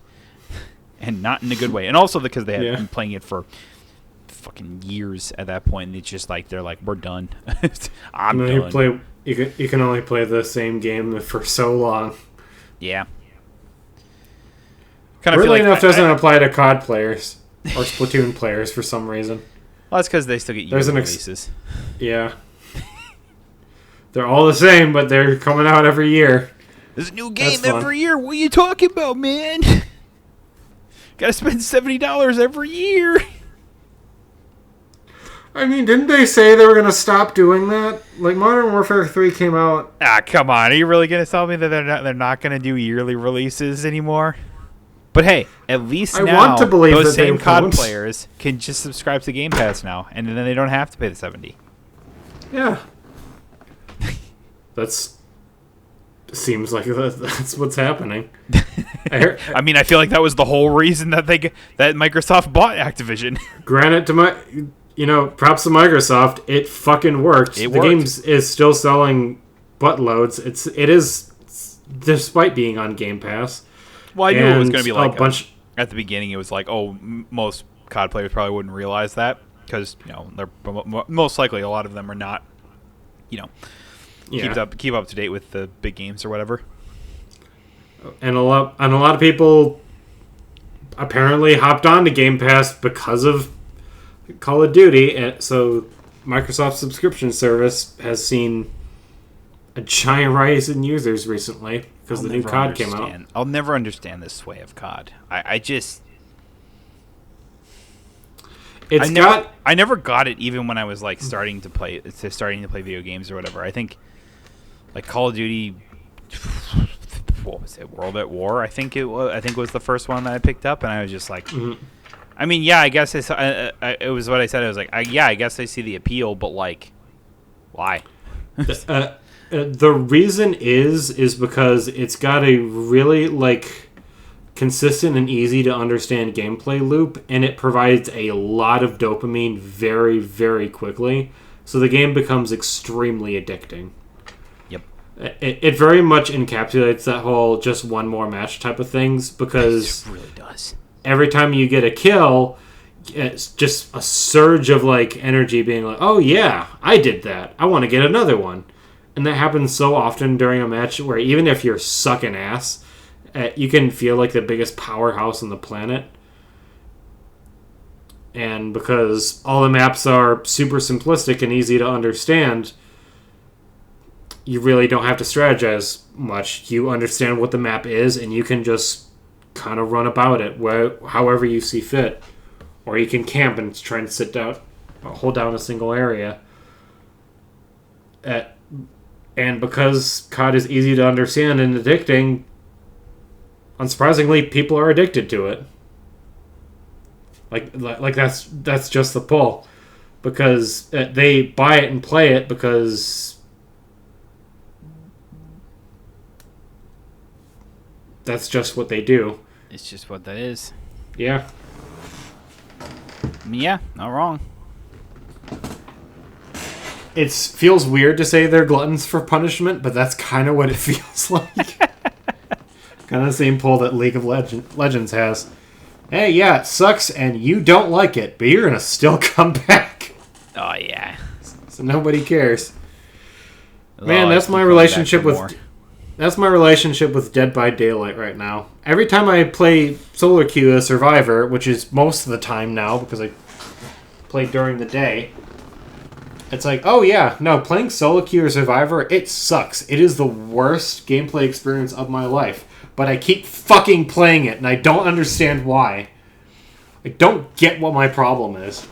And not in a good way. And also because they had been playing it for fucking years at that point. And it's just like, they're like, we're done. I'm done.
You can only play the same game for so long.
Yeah.
Weirdly enough, doesn't apply to COD players or Splatoon players for some reason.
Well, that's because they still get yearly releases.
Yeah. They're all the same, but they're coming out every year.
There's a new game every year. What are you talking about, man? Gotta spend $70 every year.
I mean, didn't they say they were going to stop doing that? Like, Modern Warfare 3 came out...
Come on. Are you really going to tell me that they're not going to do yearly releases anymore? But hey, at least now those same COD players can just subscribe to Game Pass now, and then they don't have to pay the $70.
Yeah. Seems like that's what's happening.
I feel like that was the whole reason that that Microsoft bought Activision.
Granted, props to Microsoft, it fucking worked. The game is still selling buttloads. It is, despite being on Game Pass.
Well, I knew it was going to be like at the beginning. It was like, most COD players probably wouldn't realize that because they're most likely a lot of them are not, keep up to date with the big games or whatever.
And a lot of people apparently hopped on to Game Pass because of Call of Duty, and so Microsoft's subscription service has seen a giant rise in users recently because the new COD came out.
I'll never understand this way of COD. I never got it even when I was like starting to play video games or whatever. I think like Call of Duty, what was it? World at War. I think it was the first one that I picked up, and I was just like, I mean, yeah, I guess it was what I said. I was like, I guess I see the appeal, but like, why?
The reason is because it's got a really like consistent and easy to understand gameplay loop, and it provides a lot of dopamine very, very quickly. So the game becomes extremely addicting.
Yep.
It very much encapsulates that whole just one more match type of things because
it really does.
Every time you get a kill, it's just a surge of like energy being like, oh yeah, I did that. I want to get another one. And that happens so often during a match where even if you're sucking ass, you can feel like the biggest powerhouse on the planet. And because all the maps are super simplistic and easy to understand, you really don't have to strategize much. You understand what the map is, and you can just kind of run about it however you see fit. Or you can camp and try and hold down a single area. And because COD is easy to understand and addicting, unsurprisingly, people are addicted to it. Like that's just the pull. Because they buy it and play it because that's just what they do.
It's just what that is.
Yeah.
I mean, yeah, not wrong.
It feels weird to say they're gluttons for punishment, but that's kind of what it feels like. Kind of the same pull that League of Legends has. Hey, yeah, it sucks, and you don't like it, but you're gonna still come back.
Oh yeah.
So nobody cares.
They'll
Man,
always
that's
keep
my
coming back
relationship
for
with
more.
that's my relationship with Dead by Daylight right now. Every time I play Solar Queue as Survivor, which is most of the time now because I play during the day, it's like, oh yeah, no, playing Solo Queue or Survivor, it sucks. It is the worst gameplay experience of my life. But I keep fucking playing it, and I don't understand why. I don't get what my problem is.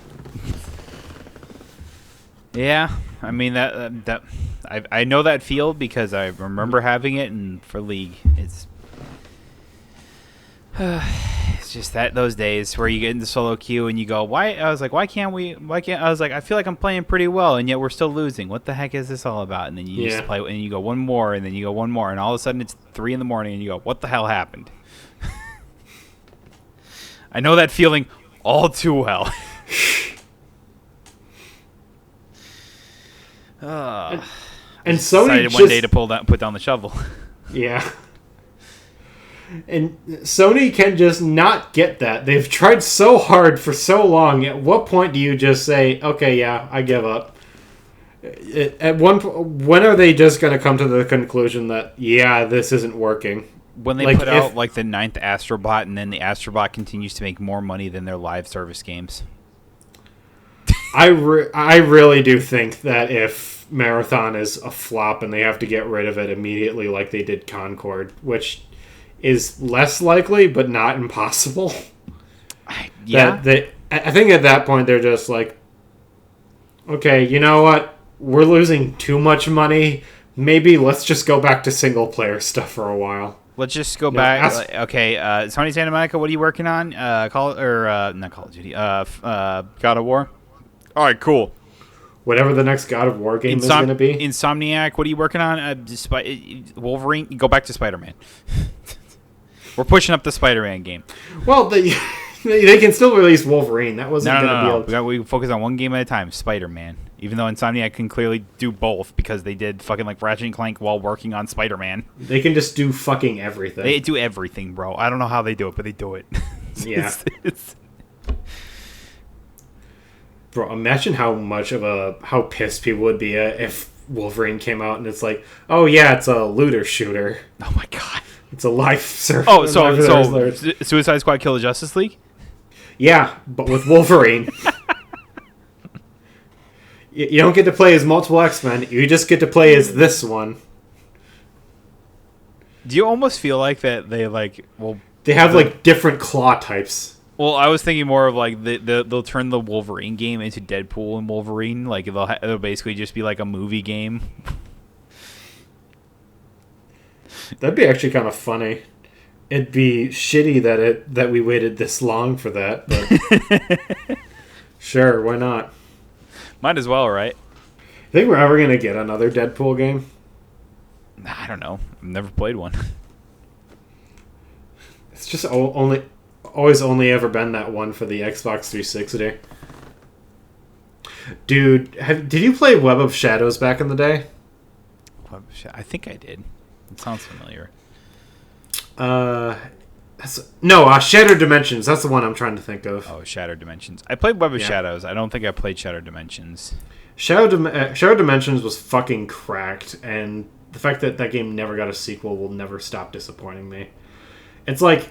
Yeah, I mean that I know that feel because I remember having it, and for League, it's it's just that those days where you get into solo queue and you go, why? I was like, why can't we? Why can't? I was like, I feel like I'm playing pretty well, and yet we're still losing. What the heck is this all about? And then you just play, and you go one more, and then you go one more, and all of a sudden it's 3 a.m, and you go, what the hell happened? I know that feeling all too well.
And
Sony decided one day to put down the shovel.
Yeah. And Sony can just not get that. They've tried so hard for so long. At what point do you just say, okay, yeah, I give up? When are they just going to come to the conclusion that, yeah, this isn't working?
When they put out like the 9th Astrobot, and then the Astrobot continues to make more money than their live service games.
I really do think that if Marathon is a flop and they have to get rid of it immediately like they did Concord, which is less likely but not impossible.
Yeah.
I think at that point they're just like, okay, you know what? We're losing too much money. Maybe let's just go back to single player stuff for a while.
Let's just go back. Okay, Sony Santa Monica, what are you working on? Not Call of Duty. God of War. All right, cool.
Whatever the next God of War game is going to be.
Insomniac, what are you working on? Wolverine. Go back to Spider-Man. We're pushing up the Spider-Man game.
Well, they can still release Wolverine. That wasn't going to be.
We focus on one game at a time. Spider-Man. Even though Insomniac can clearly do both because they did fucking like Ratchet and Clank while working on Spider-Man.
They can just do fucking everything.
They do everything, bro. I don't know how they do it, but they do it.
Yeah. Bro, imagine how pissed people would be if Wolverine came out and it's like, oh yeah, it's a looter shooter.
Oh my god.
It's a life service.
Oh, so Suicide Squad Kill the Justice League?
Yeah, but with Wolverine. You don't get to play as multiple X-Men. You just get to play as this one.
Do you almost feel like that they
they have like different claw types.
Well, I was thinking more of like they'll turn the Wolverine game into Deadpool and Wolverine. Like it'll basically just be like a movie game.
That'd be actually kind of funny. It'd be shitty that we waited this long for that, but sure, why not?
Might as well, right?
Think we're ever gonna get another Deadpool game?
I don't know. I've never played one.
It's just always only ever been that one for the Xbox 360. Dude, did you play Web of Shadows back in the day?
I think I did. It sounds familiar.
Shattered Dimensions. That's the one I'm trying to think of.
Oh, Shattered Dimensions. I played Web of Shadows. I don't think I played Shattered Dimensions.
Shattered Dimensions was fucking cracked, and the fact that that game never got a sequel will never stop disappointing me. It's like,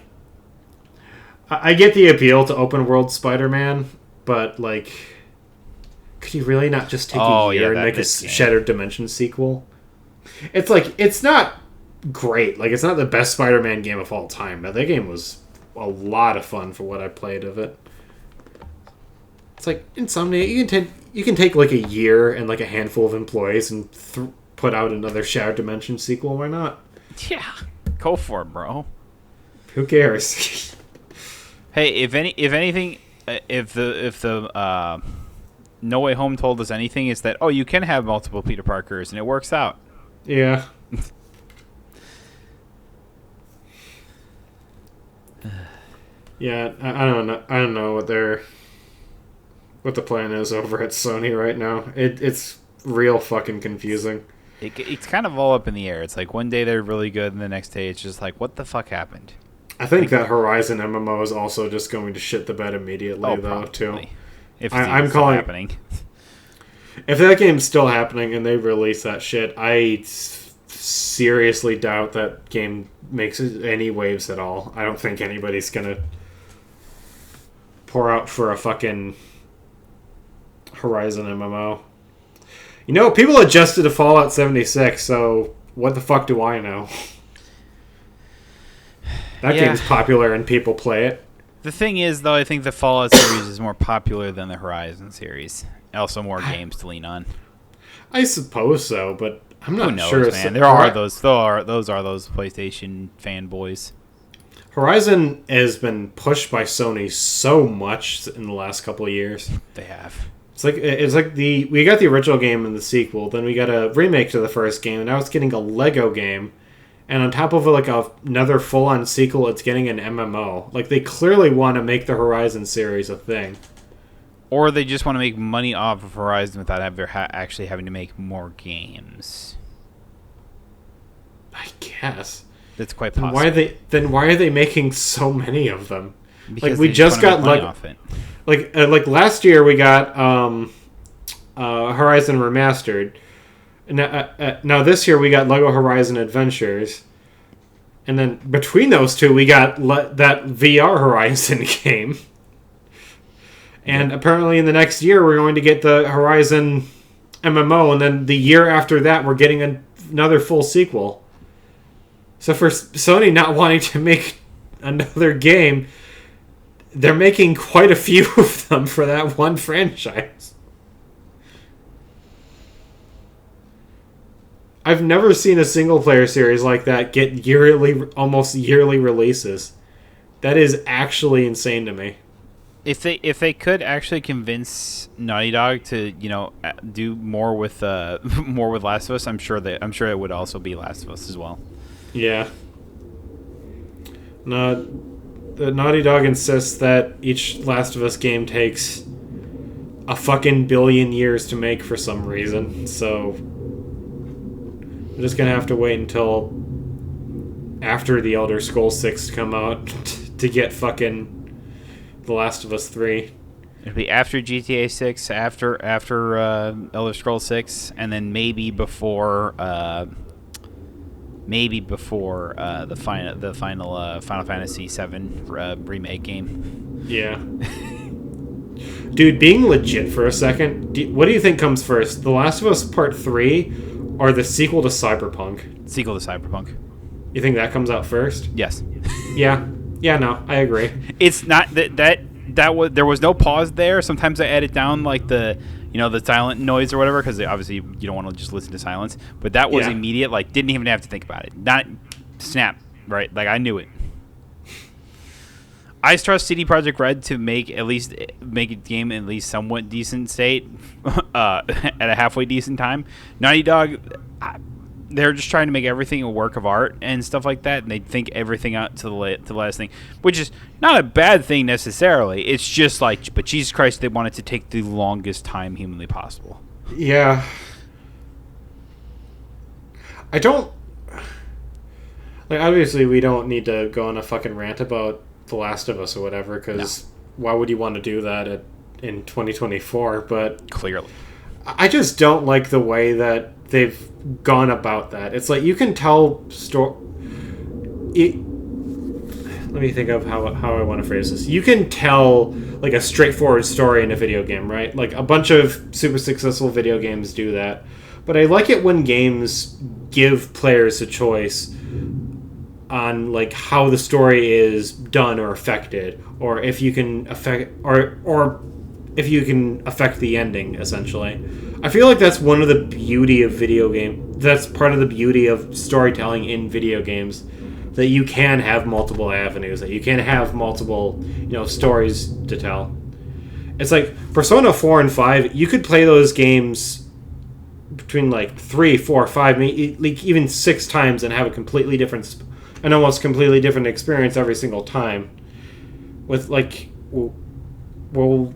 I get the appeal to open world Spider-Man, but like, could you really not just take a year and make a Shattered Dimensions sequel? It's like, it's not great. Like, it's not the best Spider-Man game of all time, but that game was a lot of fun for what I played of it. It's like Insomniac. You can take like a year and like a handful of employees and put out another Shattered Dimensions sequel. Why not?
Yeah, go for it, bro.
Who cares?
Hey, if the No Way Home told us anything, is that you can have multiple Peter Parkers and it works out.
Yeah. Yeah, I don't know. I don't know what the plan is over at Sony right now. It's real fucking confusing.
It's kind of all up in the air. It's like one day they're really good, and the next day it's just like, what the fuck happened?
I think that Horizon MMO is also just going to shit the bed immediately, though,
probably.
too.
If
I'm
still
calling
happening.
If that game's still happening and they release that shit, I seriously doubt that game makes any waves at all. I don't think anybody's gonna pour out for a fucking Horizon MMO. You know, people adjusted to Fallout 76, so what the fuck do I know? That game's popular and people play it.
The thing is, though, I think the Fallout series is more popular than the Horizon series. Also, more games to lean on.
I suppose so, but I'm not
Who knows,
sure.
Man, those are those PlayStation fanboys.
Horizon has been pushed by Sony so much in the last couple of years.
They have.
It's like we got the original game and the sequel, then we got a remake to the first game, and now it's getting a Lego game, and on top of another full-on sequel, it's getting an MMO. Like, they clearly want to make the Horizon series a thing.
Or they just want to make money off of Horizon without actually having to make more games.
I guess.
That's quite possible.
Why are they making so many of them?
Because
like, we just got like last year we got Horizon Remastered. Now this year we got Lego Horizon Adventures. And then between those two we got that VR Horizon game. And apparently in the next year we're going to get the Horizon MMO, and then the year after that we're getting another full sequel. So for Sony not wanting to make another game, they're making quite a few of them for that one franchise. I've never seen a single-player series like that get almost yearly releases. That is actually insane to me.
If they could actually convince Naughty Dog to do more with Last of Us, I'm sure it would also be Last of Us as well.
Yeah. No, the Naughty Dog insists that each Last of Us game takes a fucking billion years to make for some reason. So we're just gonna have to wait until after the Elder Scrolls 6 come out to get fucking The Last of Us 3.
It'll be after GTA 6, after Elder Scrolls 6, and then maybe before the final Final Fantasy 7 remake game.
Yeah. Dude, being legit for a second, what do you think comes first? The Last of Us Part 3 or the sequel to Cyberpunk?
Sequel to Cyberpunk.
You think that comes out first?
Yes.
Yeah. Yeah, no, I agree.
It's not that was there was no pause there. Sometimes I edit down like the silent noise or whatever, because obviously you don't want to just listen to silence. But that was immediate. Like, didn't even have to think about it. Not snap, right? Like, I knew it. I trust CD Projekt Red to make a game in at least somewhat decent state at a halfway decent time. Naughty Dog, they're just trying to make everything a work of art and stuff like that, and they think everything out to the last thing, which is not a bad thing necessarily. It's just like, but Jesus Christ, they want it to take the longest time humanly possible.
Yeah. I don't... Like, obviously, we don't need to go on a fucking rant about The Last of Us or whatever, because why would you want to do that in 2024? But
clearly.
I just don't like the way that they've gone about that. It's like, you can tell let me think of how I want to phrase this. You can tell like a straightforward story in a video game, right? Like, a bunch of super successful video games do that. But I like it when games give players a choice on like how the story is done or affected, or if you can affect or if you can affect the ending, essentially. I feel like that's one of the beauty of video game. That's part of the beauty of storytelling in video games, that you can have multiple avenues, that you can have multiple, stories to tell. It's like Persona 4 and 5, you could play those games between like 3, 4, 5, like even 6 times and have an almost completely different experience every single time. With like, well,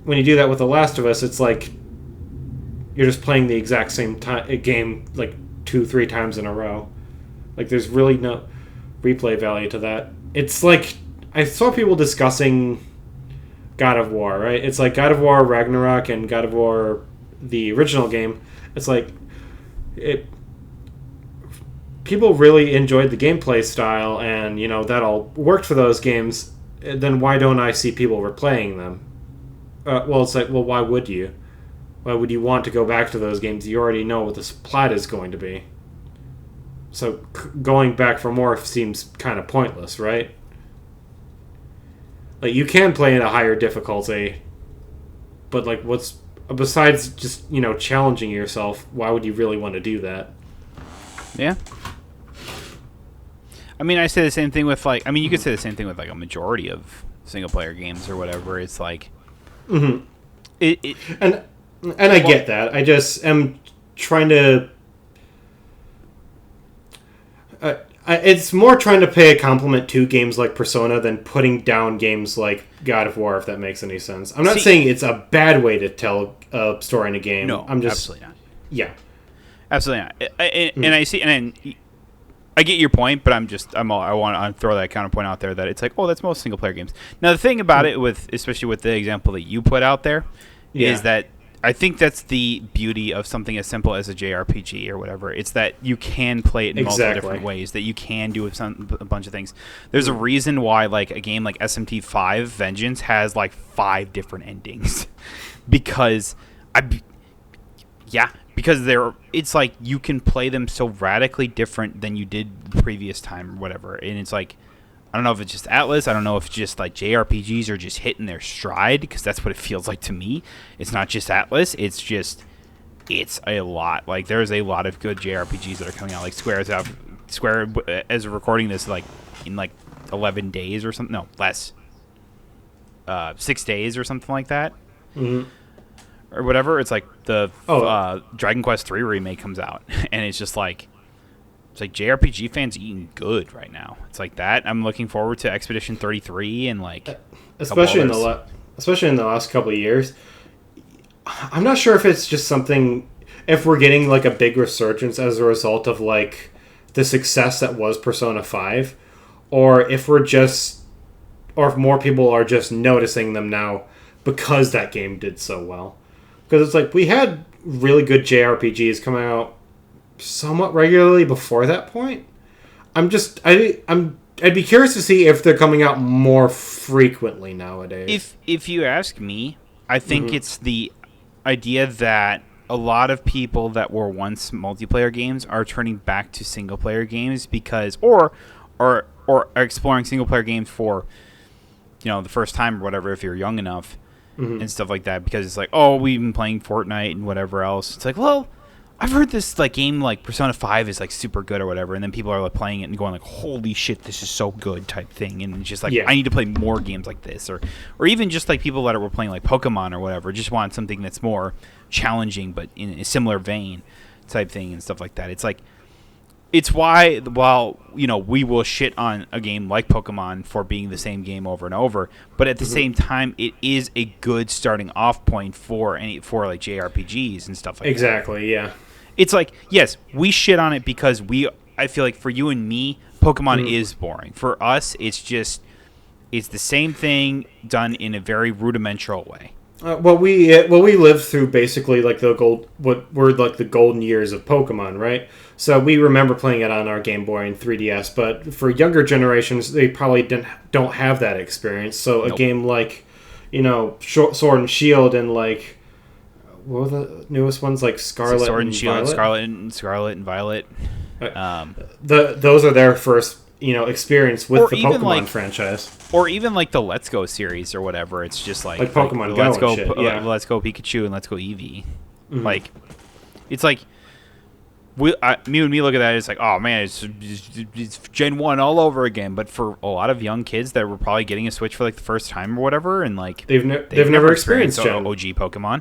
when you do that with The Last of Us, it's like you're just playing the exact same game like 2-3 times in a row. Like, there's really no replay value to that. it's like I saw people discussing God of War, right? It's like God of War Ragnarok and God of War the original game. It's like it people really enjoyed the gameplay style, and that all worked for those games. Then why don't I see people replaying them? Well, it's like, well, why would you? Why would you want to go back to those games? You already know what the plot is going to be. So going back for more seems kind of pointless, right? Like, you can play in a higher difficulty, but like, what's besides just challenging yourself? Why would you really want to do that?
Yeah. I mean, I say the same thing with you could say the same thing with like a majority of single player games or whatever. It's like,
and I get that. I just am trying to. It's more trying to pay a compliment to games like Persona than putting down games like God of War, if that makes any sense. I'm not saying it's a bad way to tell a story in a game.
No,
I'm just
absolutely not.
Yeah,
absolutely not. And I see, and I get your point, but I want to throw that counterpoint out there that it's like, oh, that's most single player games. Now the thing about it, especially with the example that you put out there, is that I think that's the beauty of something as simple as a JRPG or whatever. It's that you can play it in multiple different ways, that you can do a bunch of things. There's a reason why like a game like SMT5 Vengeance has like 5 different endings. because it's like you can play them so radically different than you did the previous time or whatever. And it's like, I don't know if it's just Atlas. I don't know if it's just like JRPGs are just hitting their stride, because that's what it feels like to me. It's not just Atlas. It's a lot. Like, there's a lot of good JRPGs that are coming out. Like Square, as of recording this, like in like 11 days or something. No, less. 6 days or something like that.
Mm-hmm.
Or whatever. It's like the Dragon Quest 3 remake comes out, and it's just like. It's like JRPG fans eating good right now. It's like that. I'm looking forward to Expedition 33 and like
especially in the last couple of years. I'm not sure if it's just something, if we're getting like a big resurgence as a result of like the success that was Persona 5, or if or if more people are just noticing them now because that game did so well. Because it's like we had really good JRPGs coming out somewhat regularly before that point. I'd be curious to see if they're coming out more frequently nowadays.
If you ask me, I think it's the idea that a lot of people that were once multiplayer games are turning back to single player games because or are exploring single player games for the first time or whatever, if you're young enough and stuff like that, because it's like, oh, we've been playing Fortnite and whatever else. It's like, well, I've heard this like game like Persona 5 is like super good or whatever, and then people are like playing it and going like, holy shit, this is so good type thing, and it's just like, I need to play more games like this, or even just like people that were playing like Pokemon or whatever just want something that's more challenging but in a similar vein type thing and stuff like that. It's like, it's why while we will shit on a game like Pokemon for being the same game over and over, but at the same time it is a good starting off point for like JRPGs and stuff like that.
Exactly, yeah.
It's like, yes, we shit on it because I feel like for you and me, Pokemon is boring. For us, it's the same thing done in a very rudimental way.
We lived through basically like what were like the golden years of Pokemon, right? So we remember playing it on our Game Boy and 3DS, but for younger generations, they probably don't have that experience. So a game like, Sword and Shield and like, what were the newest ones, like Scarlet
Sword
and
Shield,
Violet?
Scarlet and Violet.
Those are their first experience with the Pokemon
like,
franchise,
or even like the Let's Go series or whatever. It's just like
Pokemon Go
Let's Go,
and shit, yeah.
Let's Go Pikachu and Let's Go Eevee. Like, it's like me look at that. It's like, oh man, it's Gen 1 all over again. But for a lot of young kids that were probably getting a Switch for like the first time or whatever, and like
they've never experienced
OG Pokemon.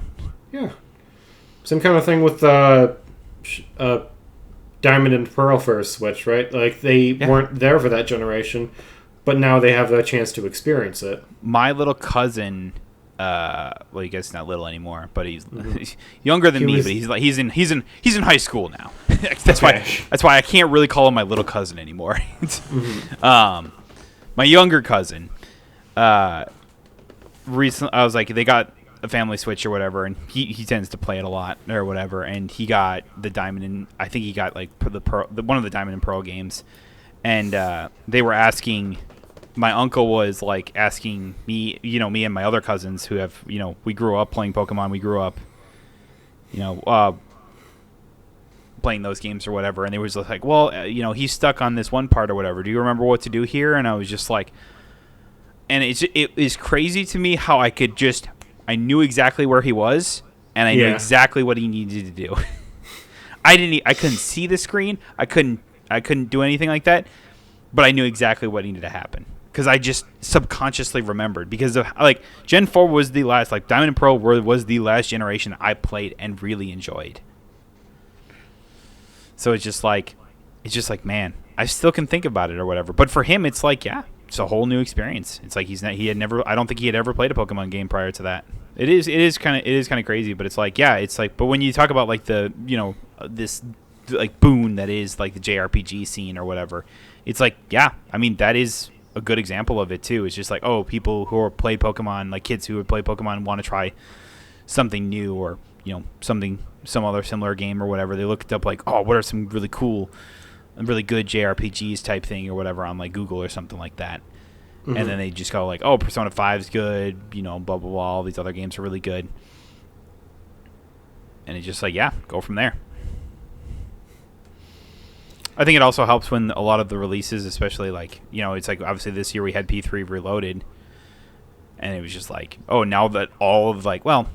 Yeah, same kind of thing with Diamond and Pearl for a Switch, right? Like they weren't there for that generation, but now they have the chance to experience it.
My little cousin, well, I guess not little anymore, but he's younger than me. But he's in high school now. That's why I can't really call him my little cousin anymore. My younger cousin, recently, I was like, they got a family Switch or whatever, and he tends to play it a lot or whatever, and he got the Diamond and I think he got like one of the Diamond and Pearl games, and they were asking. My uncle was like asking me, me and my other cousins who have, we grew up playing Pokemon. We grew up, playing those games or whatever. And they was like, well, he's stuck on this one part or whatever. Do you remember what to do here? And I was just like, and it is crazy to me how I knew exactly where he was, and I knew exactly what he needed to do. I couldn't see the screen. I couldn't do anything like that, but I knew exactly what needed to happen. Because I just subconsciously remembered. Because of like Gen 4 was the last, like Diamond and Pearl was the last generation I played and really enjoyed. So it's just like, man, I still can think about it or whatever. But for him, it's like, yeah, it's a whole new experience. It's like I don't think he had ever played a Pokemon game prior to that. It is kind of crazy, but it's like, yeah, it's like, but when you talk about like the, this like boon that is like the JRPG scene or whatever, it's like, yeah, I mean, that is a good example of it too. It's just like, oh, people who are play Pokemon, like kids who would play Pokemon, want to try something new or some other similar game or whatever. They looked up like, oh, what are some really cool and really good JRPGs type thing or whatever on like Google or something like that. Mm-hmm. And then they just go like, oh, Persona 5 is good, blah blah blah. All these other games are really good, and it's just like, yeah, go from there. I think it also helps when a lot of the releases, especially like, it's like obviously this year we had P3 Reloaded, and it was just like, oh, now that all of like, well,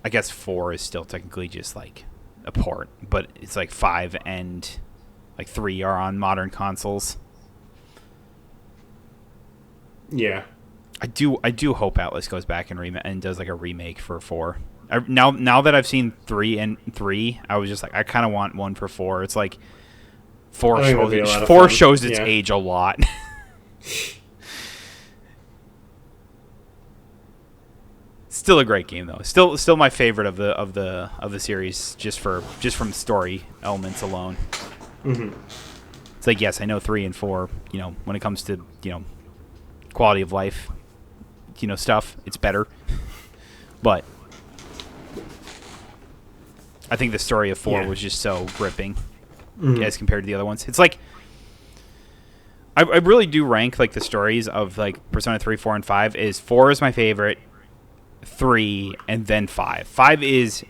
I guess 4 is still technically just like a port, but it's like 5 and like 3 are on modern consoles.
Yeah.
I do hope Atlas goes back and does like a remake for 4. Now that I've seen 3, I was just like, I kind of want one for 4. It's like 4 shows its age a lot. Still a great game though. Still my favorite of the series, just from story elements alone.
Mm-hmm.
It's like, yes, I know 3 and 4. When it comes to quality of life, stuff, it's better. But I think the story of 4 was just so gripping. Mm-hmm. As compared to the other ones. It's like I really do rank like the stories of like Persona 3, 4, and 5 is 4 is my favorite, 3, and then 5. 5 is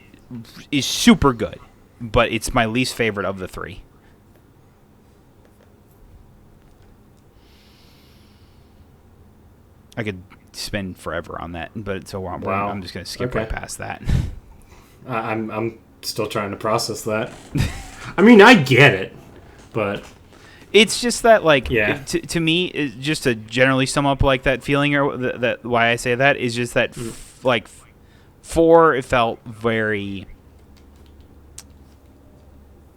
super good, but it's my least favorite of the 3. I could spend forever on that, but so I'm just going to skip right past that.
I'm still trying to process that. I mean, I get it, but
it's just that, like, to me, just to generally sum up like that feeling or that why I say that is just that, like, 4 it felt very,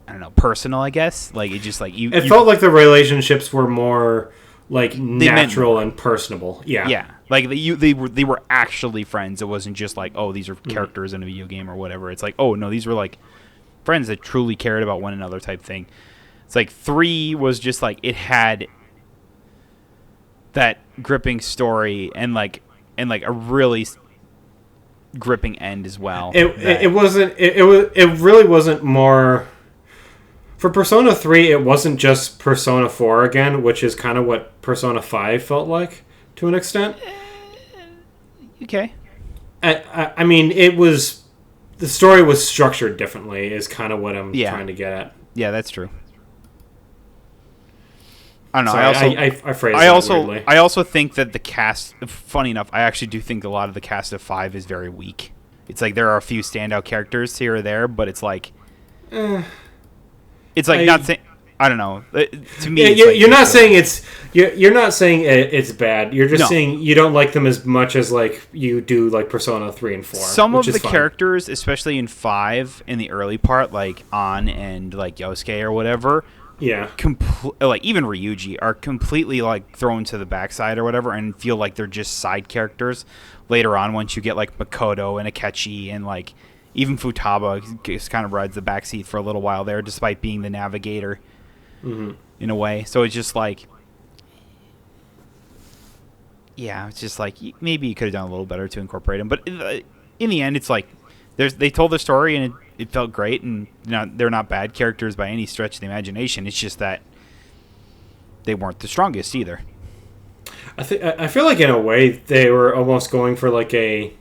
I don't know, personal. I guess like it just like you.
It felt like the relationships were more like natural and personable. Yeah,
yeah. Like they were actually friends. It wasn't just like, oh, these are characters in a video game or whatever. It's like, oh no, these were like friends that truly cared about one another type thing. It's like 3 was just like it had that gripping story and like a really gripping end as well.
It really wasn't more for Persona 3. It wasn't just Persona 4 again, which is kind of what Persona 5 felt like to an extent.
Okay.
I mean, it was. The story was structured differently, is kind of what I'm trying to get at.
Yeah, that's true. I don't know.
Sorry, I phrased that weirdly.
I also think that the cast, funny enough, I actually do think a lot of the cast of 5 is very weak. It's like there are a few standout characters here or there, but it's like... it's like not saying... I don't know. To me,
you're not saying it's bad. You're just saying you don't like them as much as like you do like Persona 3 and 4.
Some of the characters, especially in 5, in the early part, like An and like Yosuke or whatever, like even Ryuji are completely like thrown to the backside or whatever, and feel like they're just side characters. Later on, once you get like Makoto and Akechi and like even Futaba, just kind of rides the backseat for a little while there, despite being the navigator. Mm-hmm. In a way, so it's just like yeah, it's just like maybe you could have done a little better to incorporate them. But in the end, it's like they told the story and it felt great, and they're not bad characters by any stretch of the imagination. It's just that they weren't the strongest either.
I feel like in a way they were almost going for like a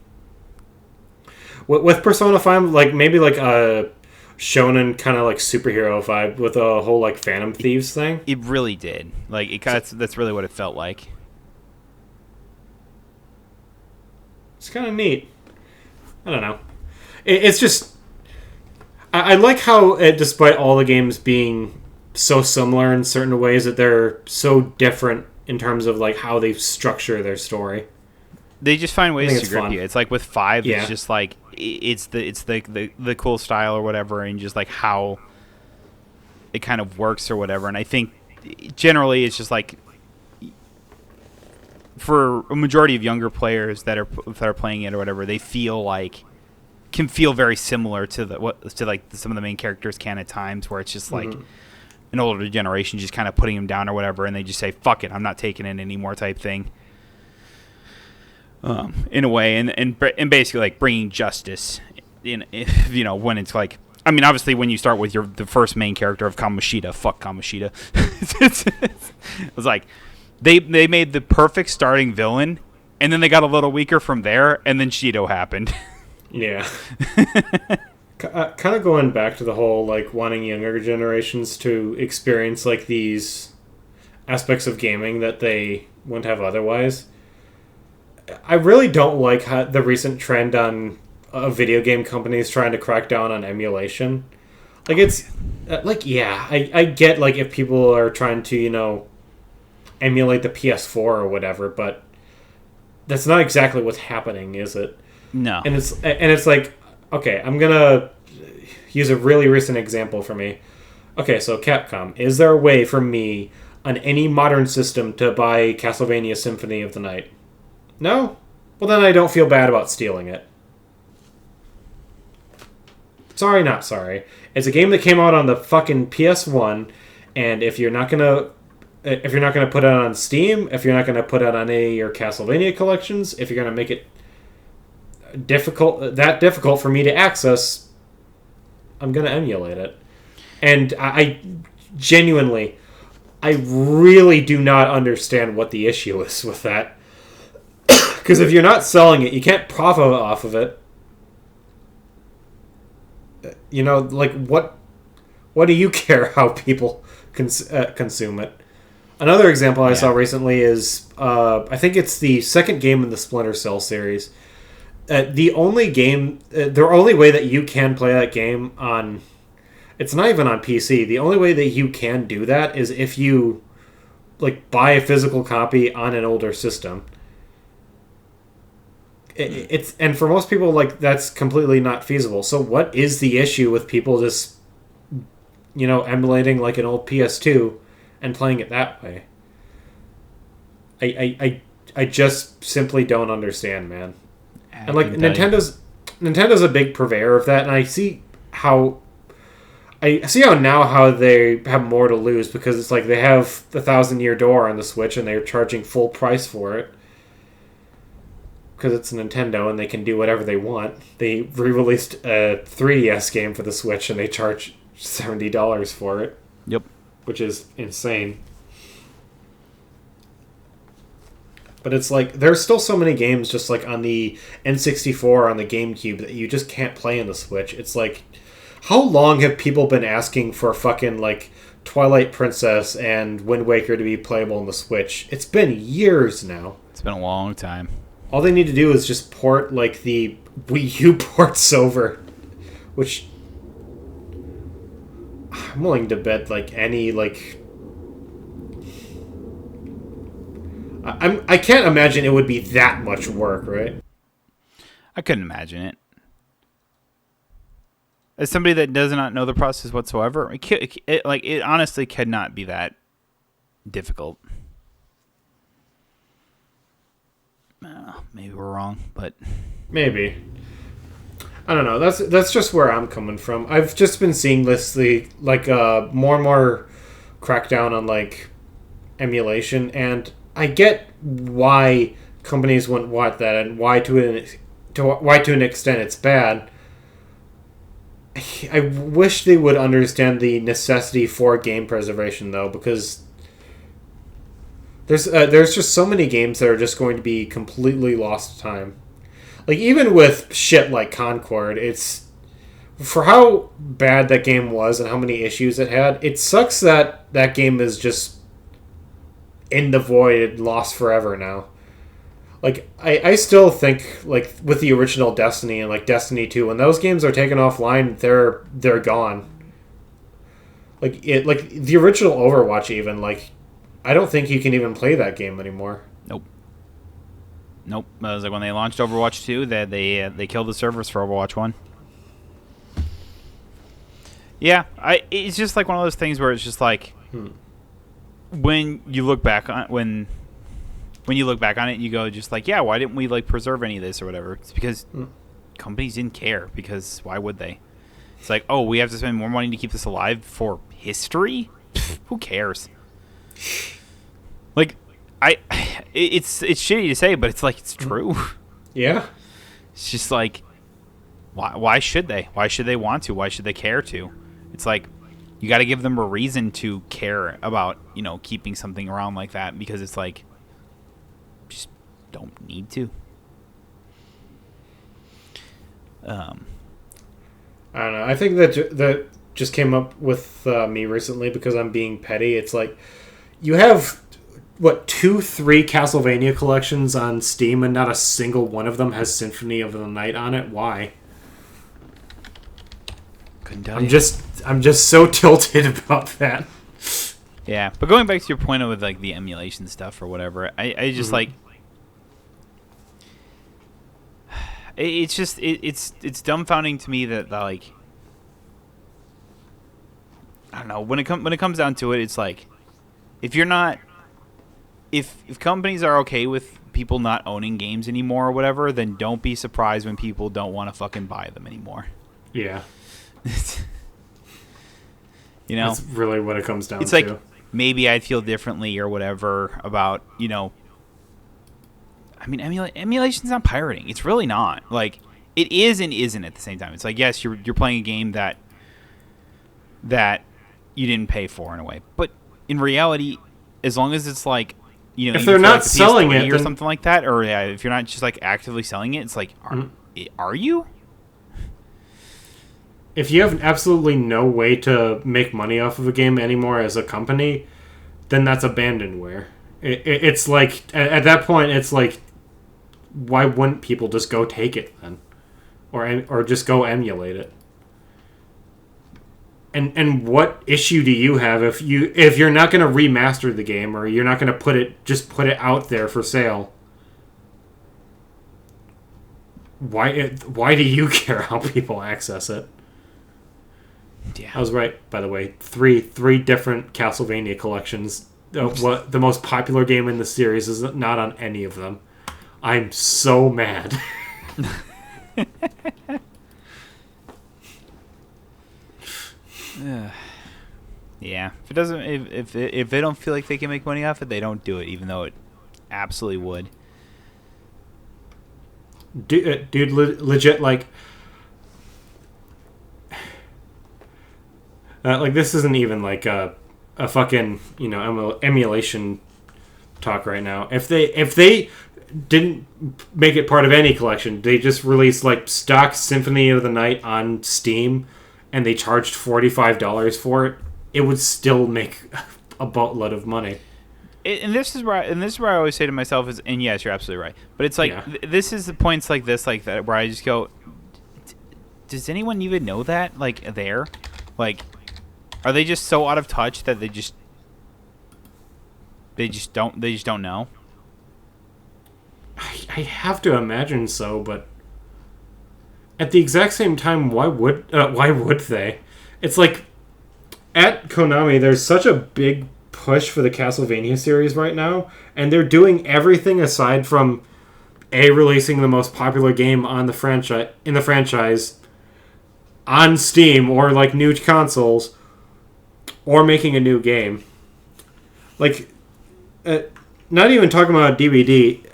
with Persona 5, like maybe like a shonen kind of like superhero vibe with a whole like Phantom Thieves thing.
It really did. Like that's really what it felt like.
It's kind of neat. I don't know. It's just I like how despite all the games being so similar in certain ways, that they're so different in terms of like how they structure their story.
They just find ways to grip
fun.
you. It's like with 5, it's just like it's the cool style or whatever, and just like how it kind of works or whatever. And I think generally it's just like for a majority of younger players that are playing it or whatever, they can feel very similar to like some of the main characters can at times, where it's just like an older generation just kind of putting them down or whatever, and they just say fuck it, I'm not taking it anymore type thing. In a way, and basically like bringing justice in, when it's like, I mean, obviously when you start with the first main character of Kamoshida, fuck Kamoshida, it was like they made the perfect starting villain, and then they got a little weaker from there, and then Shido happened.
Yeah. Kind of going back to the whole like wanting younger generations to experience like these aspects of gaming that they wouldn't have otherwise. I really don't like the recent trend on video game companies trying to crack down on emulation. Like it's I get like if people are trying to emulate the PS4 or whatever, but that's not exactly what's happening, is it?
No.
And it's like, okay, I'm gonna use a really recent example for me. Okay, so Capcom, is there a way for me on any modern system to buy Castlevania Symphony of the Night? No? Well, then I don't feel bad about stealing it. Sorry, not sorry. It's a game that came out on the fucking PS1, and if you're not gonna put it on Steam, if you're not gonna put it on any of your Castlevania collections, if you're gonna make it difficult for me to access, I'm gonna emulate it. And I genuinely, I really do not understand what the issue is with that. Because if you're not selling it, you can't profit off of it. Like what do you care how people consume it? Another example I saw recently is I think it's the second game in the Splinter Cell series. The only way that you can play that game on, it's not even on PC. The only way that you can do that is if you like buy a physical copy on an older system. And for most people, like, that's completely not feasible. So what is the issue with people just emulating like an old PS2 and playing it that way? I just simply don't understand, man. And like Nintendo's a big purveyor of that, and I see how now they have more to lose, because it's like they have the 1,000-year door on the Switch and they're charging full price for it. Because it's Nintendo and they can do whatever they want. They re-released a 3DS game for the Switch and they charge $70 for it.
Yep.
Which is insane. But it's like, there's still so many games just like on the N64, on the GameCube, that you just can't play on the Switch. It's like, how long have people been asking for fucking like Twilight Princess and Wind Waker to be playable on the Switch? It's been years now.
It's been a long time.
All they need to do is just port like the Wii U ports over, which I'm willing to bet like any like I can't imagine it would be that much work, right?
I couldn't imagine it. As somebody that does not know the process whatsoever, it honestly could not be that difficult. Maybe we're wrong, but
maybe. I don't know. That's just where I'm coming from. I've just been seeing more and more crackdown on like emulation, and I get why companies wouldn't want that, and why to an extent it's bad. I wish they would understand the necessity for game preservation, though, because there's just so many games that are just going to be completely lost to time. Like, even with shit like Concord, it's... For how bad that game was and how many issues it had, it sucks that that game is just in the void, lost forever now. Like, I still think, like, with the original Destiny and, like, Destiny 2, when those games are taken offline, they're gone. Like, the original Overwatch even, like, I don't think you can even play that game anymore.
Nope. It was like when they launched Overwatch 2, that they killed the servers for Overwatch 1. Yeah, it's just like one of those things where it's just like when you look back on it, you go just like, yeah, why didn't we like preserve any of this or whatever? It's because companies didn't care, because why would they? It's like, oh, we have to spend more money to keep this alive for history? Who cares? Like, it's shitty to say, but it's like, it's true.
Yeah.
It's just like, why should they? Why should they want to? Why should they care to? It's like, you got to give them a reason to care about, keeping something around like that, because it's like, just don't need to.
I don't know. I think that just came up with me recently because I'm being petty. It's like, you have, 2-3 Castlevania collections on Steam, and not a single one of them has Symphony of the Night on it. Why? I'm just so tilted about that.
Yeah, but going back to your point with like the emulation stuff or whatever, I just like, it's just it's dumbfounding to me that like, I don't know, when it comes down to it, it's like, if you're not, if companies are okay with people not owning games anymore or whatever, then don't be surprised when people don't want to fucking buy them anymore.
Yeah.
That's
really what it comes down to.
It's like, maybe I'd feel differently or whatever about, I mean, emulation's not pirating. It's really not. Like, it is and isn't at the same time. It's like, yes, you're playing a game that you didn't pay for in a way, but in reality, as long as it's like,
if they're not selling it
or something like that, or if you're not just like actively selling it, it's like, are you?
If you have absolutely no way to make money off of a game anymore as a company, then that's abandonware. It's like, at that point, it's like, why wouldn't people just go take it then, or just go emulate it? And what issue do you have if you're not going to remaster the game, or you're not going to put it out there for sale? Why do you care how people access it?
Yeah.
I was right, by the way. Three different Castlevania collections. What the most popular game in the series is not on any of them. I'm so mad.
Yeah. If it doesn't, if they don't feel like they can make money off it, they don't do it, even though it absolutely would.
Dude, legit, like this isn't even like a fucking emulation talk right now. If they didn't make it part of any collection, they just released like stock Symphony of the Night on Steam, and they charged $45 for it, it would still make a boatload of money.
And this is where I always say to myself is, and yes, you're absolutely right. But it's like, this is the points like this, like that, where I just go, does anyone even know that? Like, there? Like, are they just so out of touch that they just don't know?
I have to imagine so, but at the exact same time, why would they? It's like, at Konami, there's such a big push for the Castlevania series right now, and they're doing everything aside from releasing the most popular game on the franchise on Steam or like new consoles, or making a new game. Like, not even talking about DVD.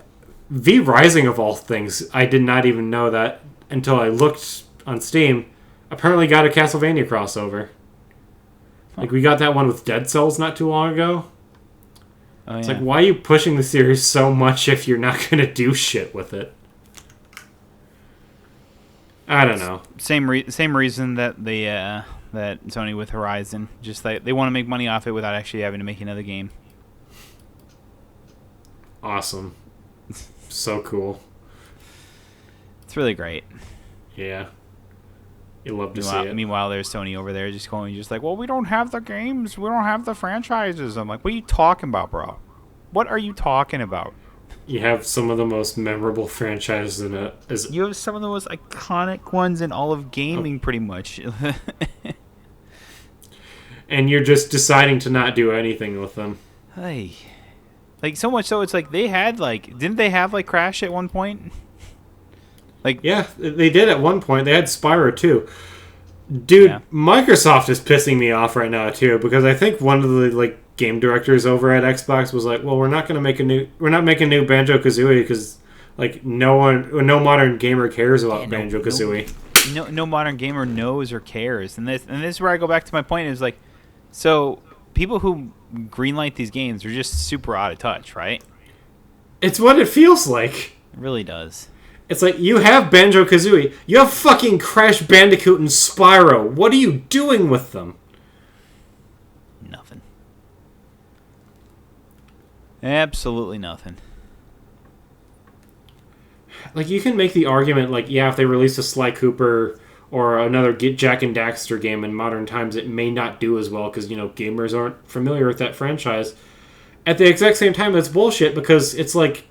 V Rising of all things, I did not even know that until I looked on Steam. Apparently got a Castlevania crossover. Like, we got that one with Dead Cells not too long ago.
Oh,
It's
yeah.
like, why are you pushing the series so much if you're not going to do shit with it? I don't know.
Same reason that that Sony with Horizon, just they want to make money off it without actually having to make another game.
Awesome. So cool.
It's really great.
Yeah. You love to see it.
Meanwhile, there's Sony over there just like, well, we don't have the games, we don't have the franchises. I'm like, what are you talking about, bro? What are you talking about?
You have some of the most memorable franchises in it.
You have some of the most iconic ones in all of gaming, pretty much.
And you're just deciding to not do anything with them.
Hey. Like, so much so, it's like they had, like... Didn't they have, like, Crash at one point? Like...
Yeah, they did at one point. They had Spyro, too. Dude, yeah. Microsoft is pissing me off right now, too, because I think one of the, like, game directors over at Xbox was like, well, we're not making new Banjo-Kazooie because, like, no modern gamer cares about Banjo-Kazooie.
No modern gamer knows or cares. And this is where I go back to my point is, like, so people who greenlight these games are just super out of touch, right?
It's what it feels like.
It really does.
It's like, you have Banjo-Kazooie. You have fucking Crash Bandicoot and Spyro. What are you doing with them?
Nothing. Absolutely nothing.
Like, you can make the argument, like, yeah, if they release a Sly Cooper or another Jack and Daxter game in modern times, it may not do as well because, you know, gamers aren't familiar with that franchise. At the exact same time, that's bullshit because it's like,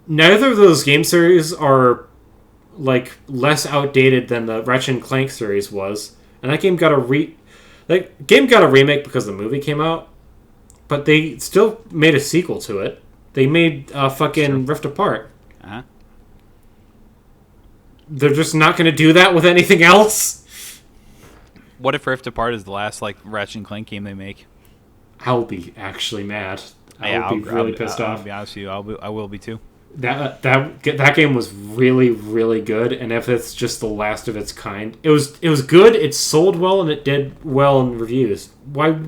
neither of those game series are, like, less outdated than the Ratchet and Clank series was. And that game got a remake because the movie came out, but they still made a sequel to it. They made fucking Rift Apart.
Uh-huh.
They're just not going to do that with anything else?
What if Rift Apart is the last, like, Ratchet and Clank game they make?
I'll be actually mad. I'll be really pissed off.
I'll be honest with you. I will be too.
That game was really, really good, and if it's just the last of its kind, it was good. It sold well, and it did well in reviews. Why?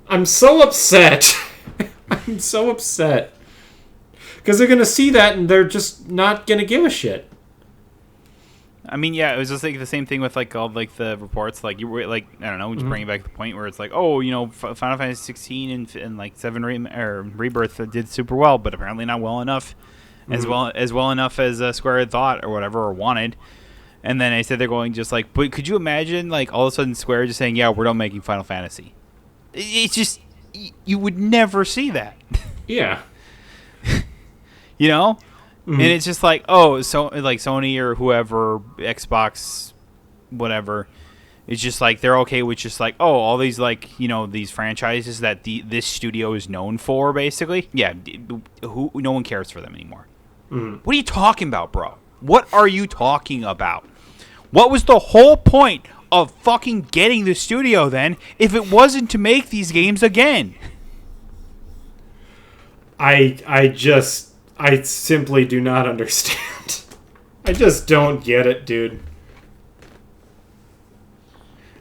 I'm so upset. I'm so upset because they're gonna see that and they're just not gonna give a shit.
I mean, yeah, it was just like the same thing with like all like the reports. Like you were like, I don't know, just bringing back the point where it's like, oh, you know, Final Fantasy 16 and like 7 Rebirth did super well, but apparently not well enough, as well enough as Square had thought or whatever or wanted. And then I said they're going just like, but could you imagine like all of a sudden Square just saying, yeah, we're done making Final Fantasy? It's just you would never see that.
Yeah.
You know. And it's just like, oh, so like Sony or whoever, Xbox, whatever, it's just like they're okay with just like, oh, all these like, you know, these franchises that this studio is known for, basically. Yeah, no one cares for them anymore. What are you talking about, bro? What are you talking about? What was the whole point of fucking getting the studio then if it wasn't to make these games again?
I simply do not understand. I just don't get it, dude.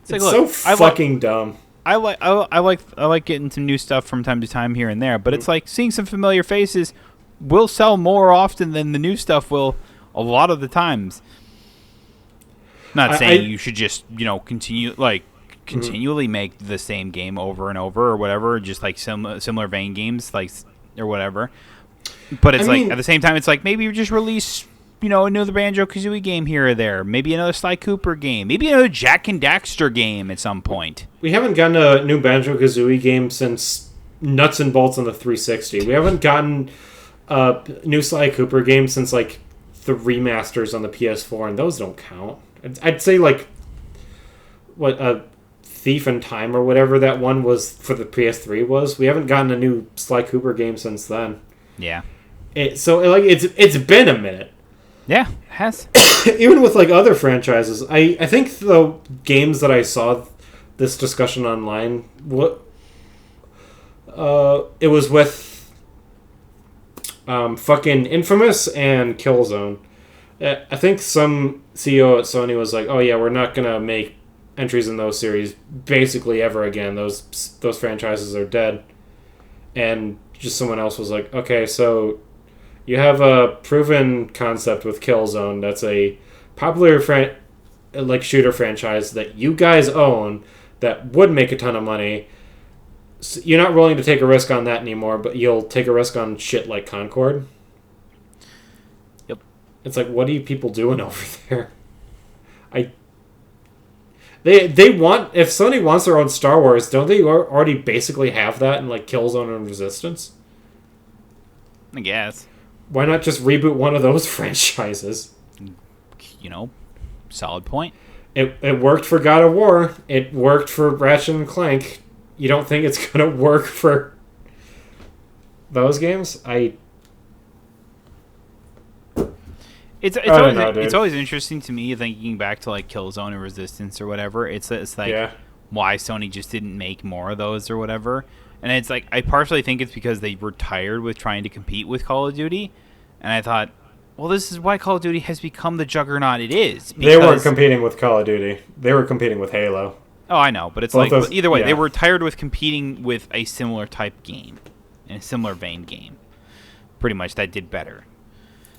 It's like, look, so fucking dumb.
I like getting some new stuff from time to time here and there, but it's like seeing some familiar faces will sell more often than the new stuff will a lot of the times. Not saying you should just, you know, continually make the same game over and over or whatever, just like similar vein games like or whatever. But it's at the same time, it's like maybe you just release, you know, another Banjo-Kazooie game here or there. Maybe another Sly Cooper game. Maybe another Jack and Daxter game at some point.
We haven't gotten a new Banjo-Kazooie game since Nuts and Bolts on the 360. We haven't gotten a new Sly Cooper game since, like, the remasters on the PS4, and those don't count. I'd say, like, Thief in Time or whatever that one was for the PS3 was. We haven't gotten a new Sly Cooper game since then.
Yeah.
It's been a minute.
Yeah, it has.
Even with like other franchises, I think the games that I saw this discussion online, it was with Fucking Infamous and Killzone. I think some CEO at Sony was like, "Oh yeah, we're not gonna make entries in those series basically ever again. Those franchises are dead." And just someone else was like, "Okay, so you have a proven concept with Killzone. That's a popular shooter franchise that you guys own that would make a ton of money. So you're not willing to take a risk on that anymore, but you'll take a risk on shit like Concord."
Yep.
It's like, what are you people doing over there? They want, if Sony wants their own Star Wars, don't they already basically have that in like Killzone and Resistance?
I guess.
Why not just reboot one of those franchises?
Solid point.
It worked for God of War. It worked for Ratchet and Clank. You don't think it's gonna work for those games?
It's always interesting to me thinking back to like Killzone and Resistance or whatever. It's like why Sony just didn't make more of those or whatever. And it's like I partially think it's because they were tired with trying to compete with Call of Duty. And I thought, well, this is why Call of Duty has become the juggernaut it is.
They weren't competing with Call of Duty. They were competing with Halo.
Oh, I know, but it's but either way, they were tired with competing with a similar type game, and a similar vein game. Pretty much, that did better.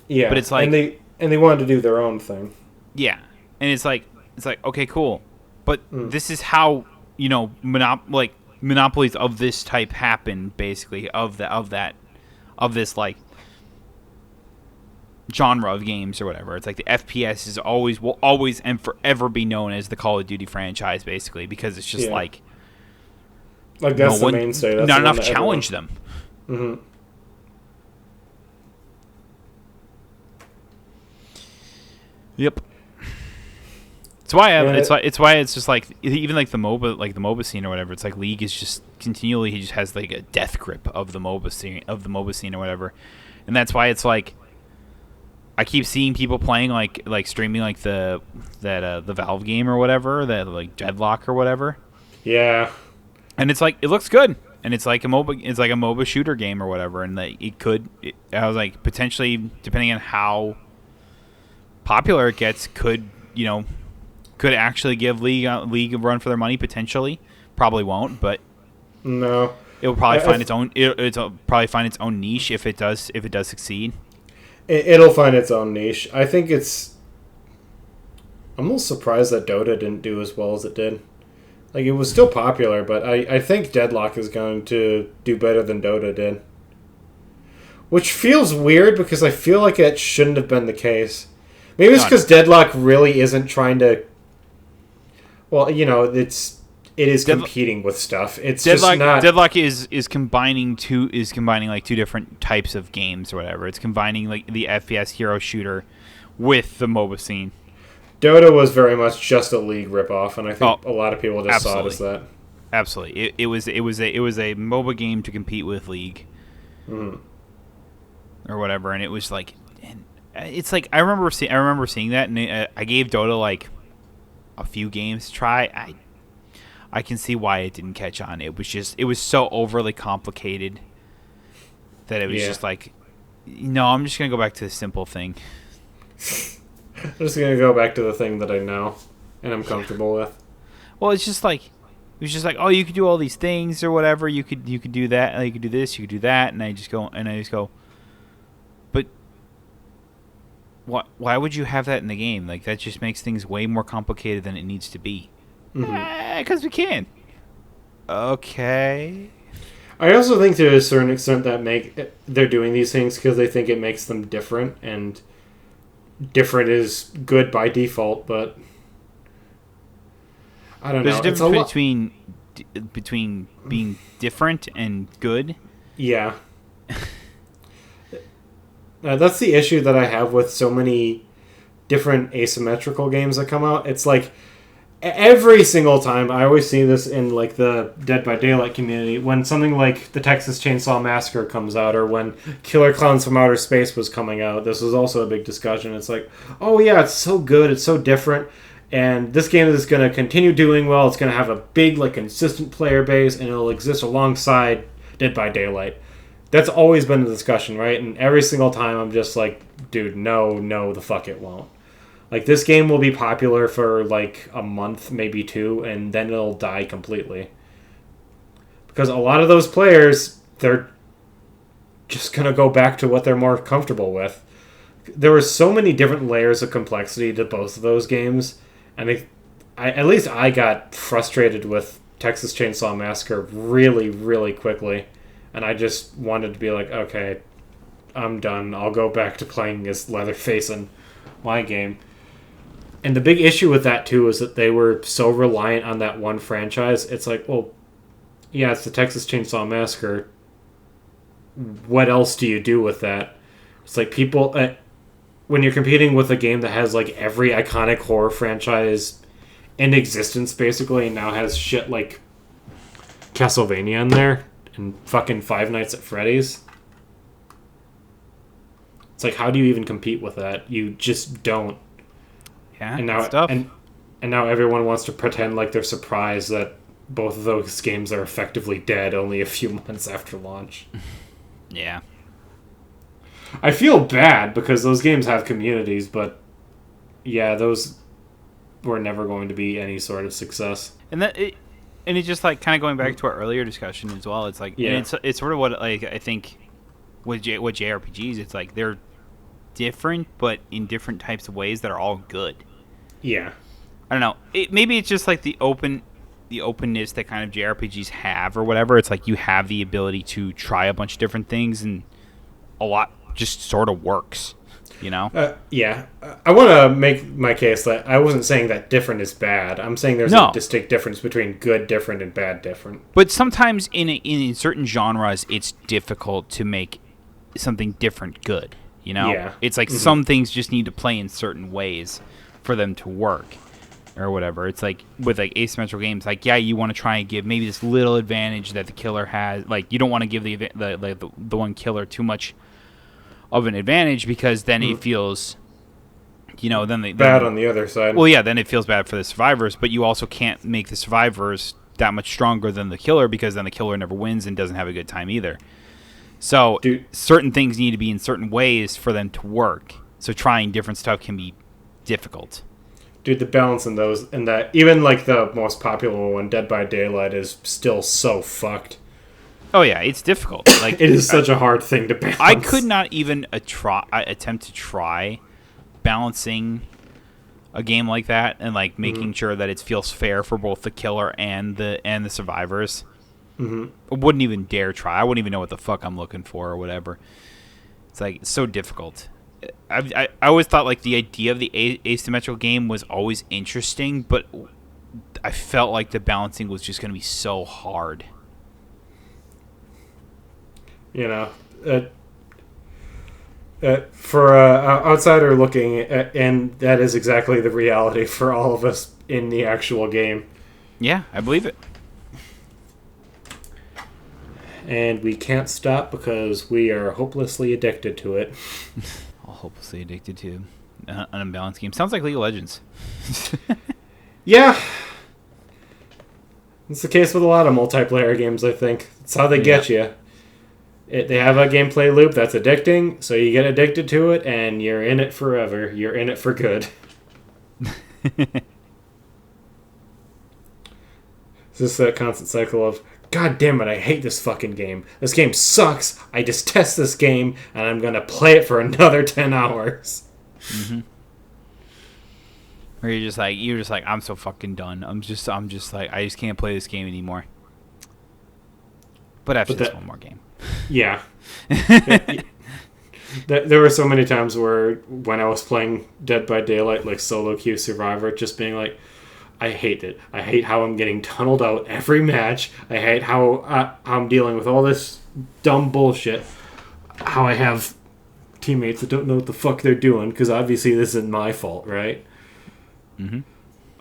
Yeah,
but it's like
and they wanted to do their own thing.
Yeah, and it's like okay, cool, but this is how monopolies of this type happen, basically of this like genre of games or whatever. It's like the FPS will always and forever be known as the Call of Duty franchise, basically, because it's just like
that's the mainstay. That's
not enough challenge them.
Mm-hmm.
Yep. It's why it's just like even like the MOBA scene or whatever. It's like League is just continually he just has like a death grip of the MOBA scene or whatever, and that's why it's like I keep seeing people playing like streaming like the Valve game or whatever, that like Deadlock or whatever.
Yeah.
And it's like it looks good, and it's like a MOBA shooter game or whatever, and like I was like potentially depending on how popular it gets could actually give League a run for their money potentially. Probably won't, but
no,
it'll probably find its own. It'll probably find its own niche if it does succeed.
It'll find its own niche. I think it's. I'm almost surprised that Dota didn't do as well as it did. Like, it was still popular, but I think Deadlock is going to do better than Dota did. Which feels weird because I feel like it shouldn't have been the case. Maybe it's because Deadlock really isn't trying to. Well, it is competing with stuff. It's
Deadlock,
just not.
Deadlock is combining like two different types of games or whatever. It's combining like the FPS hero shooter with the MOBA scene.
Dota was very much just a League ripoff, and I think a lot of people just saw it as that.
Absolutely, it was a MOBA game to compete with League, or whatever, and it was like, and it's like I remember seeing that, and I gave Dota like a few games to try. I can see why it didn't catch on. It was so overly complicated that it was just like, no, I'm just gonna go back to the simple thing.
I'm just gonna go back to the thing that I know and I'm comfortable with.
Well, it was just like, oh, you could do all these things or whatever. You could do that. You could do this. You could do that. And I just go, but why would you have that in the game? Like, that just makes things way more complicated than it needs to be. Because we can. Okay.
I also think to a certain extent that they're doing these things because they think it makes them different, and different is good by default, but I don't know.
There's a difference between being different and good.
Yeah. That's the issue that I have with so many different asymmetrical games that come out. It's like every single time, I always see this in like the Dead by Daylight community, when something like the Texas Chainsaw Massacre comes out, or when Killer Clowns from Outer Space was coming out. This was also a big discussion. It's like, oh yeah, it's so good, it's so different, and this game is going to continue doing well. It's going to have a big, like, consistent player base, and it'll exist alongside Dead by Daylight. That's always been the discussion, right? And every single time I'm just like, dude, no, the fuck it won't. Like, this game will be popular for, like, a month, maybe two, and then it'll die completely. Because a lot of those players, they're just going to go back to what they're more comfortable with. There were so many different layers of complexity to both of those games, and at least I got frustrated with Texas Chainsaw Massacre really, really quickly. And I just wanted to be like, okay, I'm done. I'll go back to playing as Leatherface in my game. And the big issue with that, too, is that they were so reliant on that one franchise. It's like, well, yeah, it's the Texas Chainsaw Massacre. What else do you do with that? It's like people... when you're competing with a game that has, like, every iconic horror franchise in existence, basically, and now has shit like Castlevania in there, and fucking Five Nights at Freddy's. It's like, how do you even compete with that? You just don't.
Yeah,
and now
stuff.
And now everyone wants to pretend like they're surprised that both of those games are effectively dead only a few months after launch.
Yeah.
I feel bad because those games have communities, but yeah, those were never going to be any sort of success.
And it's just like kind of going back to our earlier discussion as well. It's like, yeah, and it's sort of what, like, I think with JRPGs, it's like they're different, but in different types of ways that are all good.
Yeah,
I don't know. Maybe it's just like the openness that kind of JRPGs have, or whatever. It's like you have the ability to try a bunch of different things, and a lot just sort of works. You know?
Yeah. I want to make my case that I wasn't saying that different is bad. I'm saying there's a distinct difference between good different and bad different.
But sometimes in certain genres, it's difficult to make something different good. You know?
Yeah.
It's like some things just need to play in certain ways for them to work. Or whatever. It's like with like asymmetrical games, like, yeah, you want to try and give maybe this little advantage that the killer has. Like, you don't want to give the one killer too much of an advantage, because then it feels, you know, then
bad on the other side.
Well, yeah, then it feels bad for the survivors, but you also can't make the survivors that much stronger than the killer, because then the killer never wins and doesn't have a good time either. So certain things need to be in certain ways for them to work. So trying different stuff can be difficult.
Dude, the balance in those, and that, even like the most popular one, Dead by Daylight, is still so fucked.
Oh yeah, it's difficult. Like
it is such a hard thing to balance.
I could not even attempt to try balancing a game like that, and like making sure that it feels fair for both the killer and the survivors. I wouldn't even dare try. I wouldn't even know what the fuck I'm looking for or whatever. It's like, it's so difficult. I always thought like the idea of the asymmetrical game was always interesting, but I felt like the balancing was just going to be so hard.
You know, for an outsider looking, and that is exactly the reality for all of us in the actual game.
Yeah, I believe it.
And we can't stop because we are hopelessly addicted to it.
Hopelessly addicted to an unbalanced game. Sounds like League of Legends.
Yeah. It's the case with a lot of multiplayer games, I think. It's how they get you. They have a gameplay loop that's addicting, so you get addicted to it, and you're in it forever. You're in it for good. It's just that constant cycle of, God damn it, I hate this fucking game. This game sucks. I detest this game, and I'm going to play it for another 10 hours.
Or you're just like, I'm so fucking done. I'm just like, I just can't play this game anymore. But after this one more game.
Yeah. There were so many times where when I was playing Dead by Daylight, like solo queue Survivor, just being like, I hate it. I hate how I'm getting tunneled out every match. I hate how I'm dealing with all this dumb bullshit. How I have teammates that don't know what the fuck they're doing, because obviously this isn't my fault, right?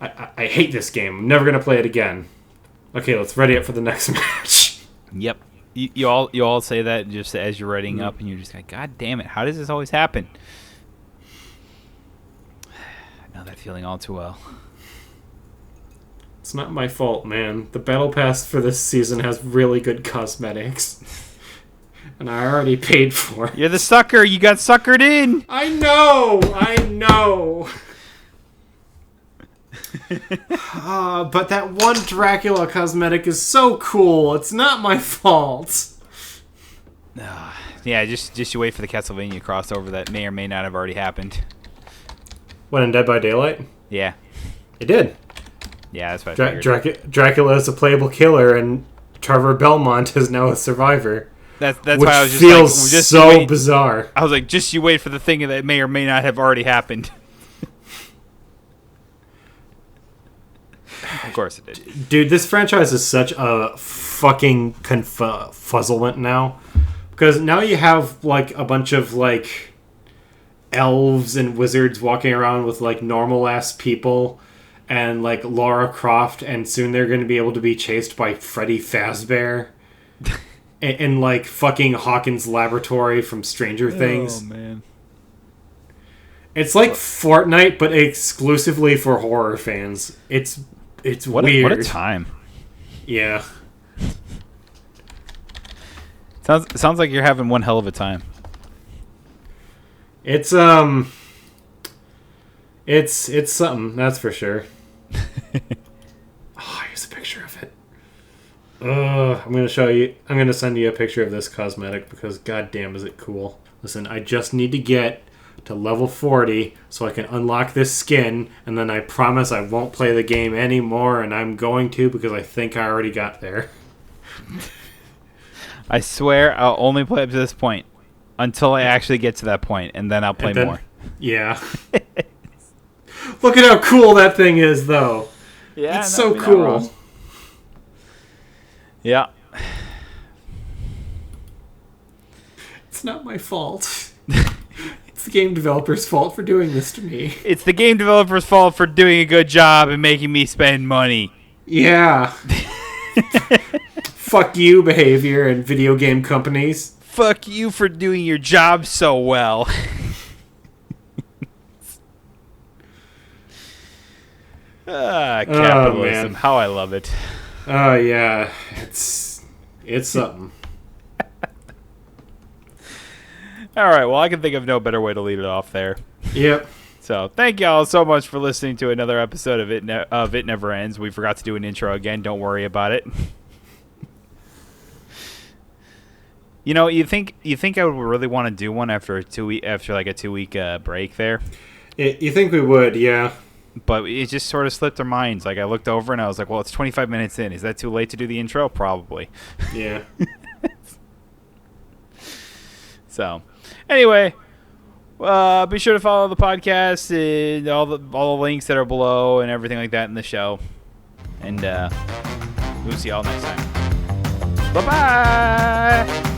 I hate this game. I'm never going to play it again. Okay, let's ready up for the next match.
Yep. You all say that just as you're readying up, and you're just like, God damn it, how does this always happen? I know that feeling all too well.
It's not my fault, man. The battle pass for this season has really good cosmetics. And I already paid for it.
You're the sucker. You got suckered in.
I know. But that one Dracula cosmetic is so cool. It's not my fault.
Yeah, just you wait for the Castlevania crossover that may or may not have already happened.
What, in Dead by Daylight?
Yeah.
It did.
Yeah, that's what I figured.
Dracula is a playable killer, and Trevor Belmont is now a survivor.
That's
which
why I was just
feels
like, just
so bizarre.
I was like, just you wait for the thing that may or may not have already happened. Of course it did.
Dude, this franchise is such a fucking confuzzlement now. Because now you have, like, a bunch of, like, elves and wizards walking around with, like, normal-ass people. And, like, Lara Croft. And soon they're going to be able to be chased by Freddy Fazbear. and, like, fucking Hawkins Laboratory from Stranger Things.
Oh, man.
It's like Fortnite, but exclusively for horror fans. It's weird.
What a time.
Yeah.
Sounds like you're having one hell of a time.
It's something, that's for sure. Here's a picture of it. I'm gonna send you a picture of this cosmetic because goddamn is it cool. Listen, I just need to get to level 40 so I can unlock this skin, and then I promise I won't play the game anymore, and I'm going to because I think I already got there.
I swear I'll only play up to this point until I actually get to that point, and then I'll play more.
Yeah. Look at how cool that thing is, though.
Yeah,
it's so cool.
Yeah.
It's not my fault. It's the game developer's fault for doing this to me.
It's the game developer's fault for doing a good job and making me spend money.
Yeah. Fuck you, behavior and video game companies.
Fuck you for doing your job so well. Capitalism. How I love it.
Oh, yeah. It's something.
All right, well, I can think of no better way to lead it off there.
Yep.
So, thank y'all so much for listening to another episode of It Never Ends. We forgot to do an intro again. Don't worry about it. You know, you think I would really want to do one after a 2-week break there?
You think we would, yeah.
But it just sort of slipped our minds. Like, I looked over and I was like, well, it's 25 minutes in. Is that too late to do the intro? Probably.
Yeah.
So, anyway, be sure to follow the podcast and all the links that are below and everything like that in the show. And we'll see y'all next time. Bye-bye!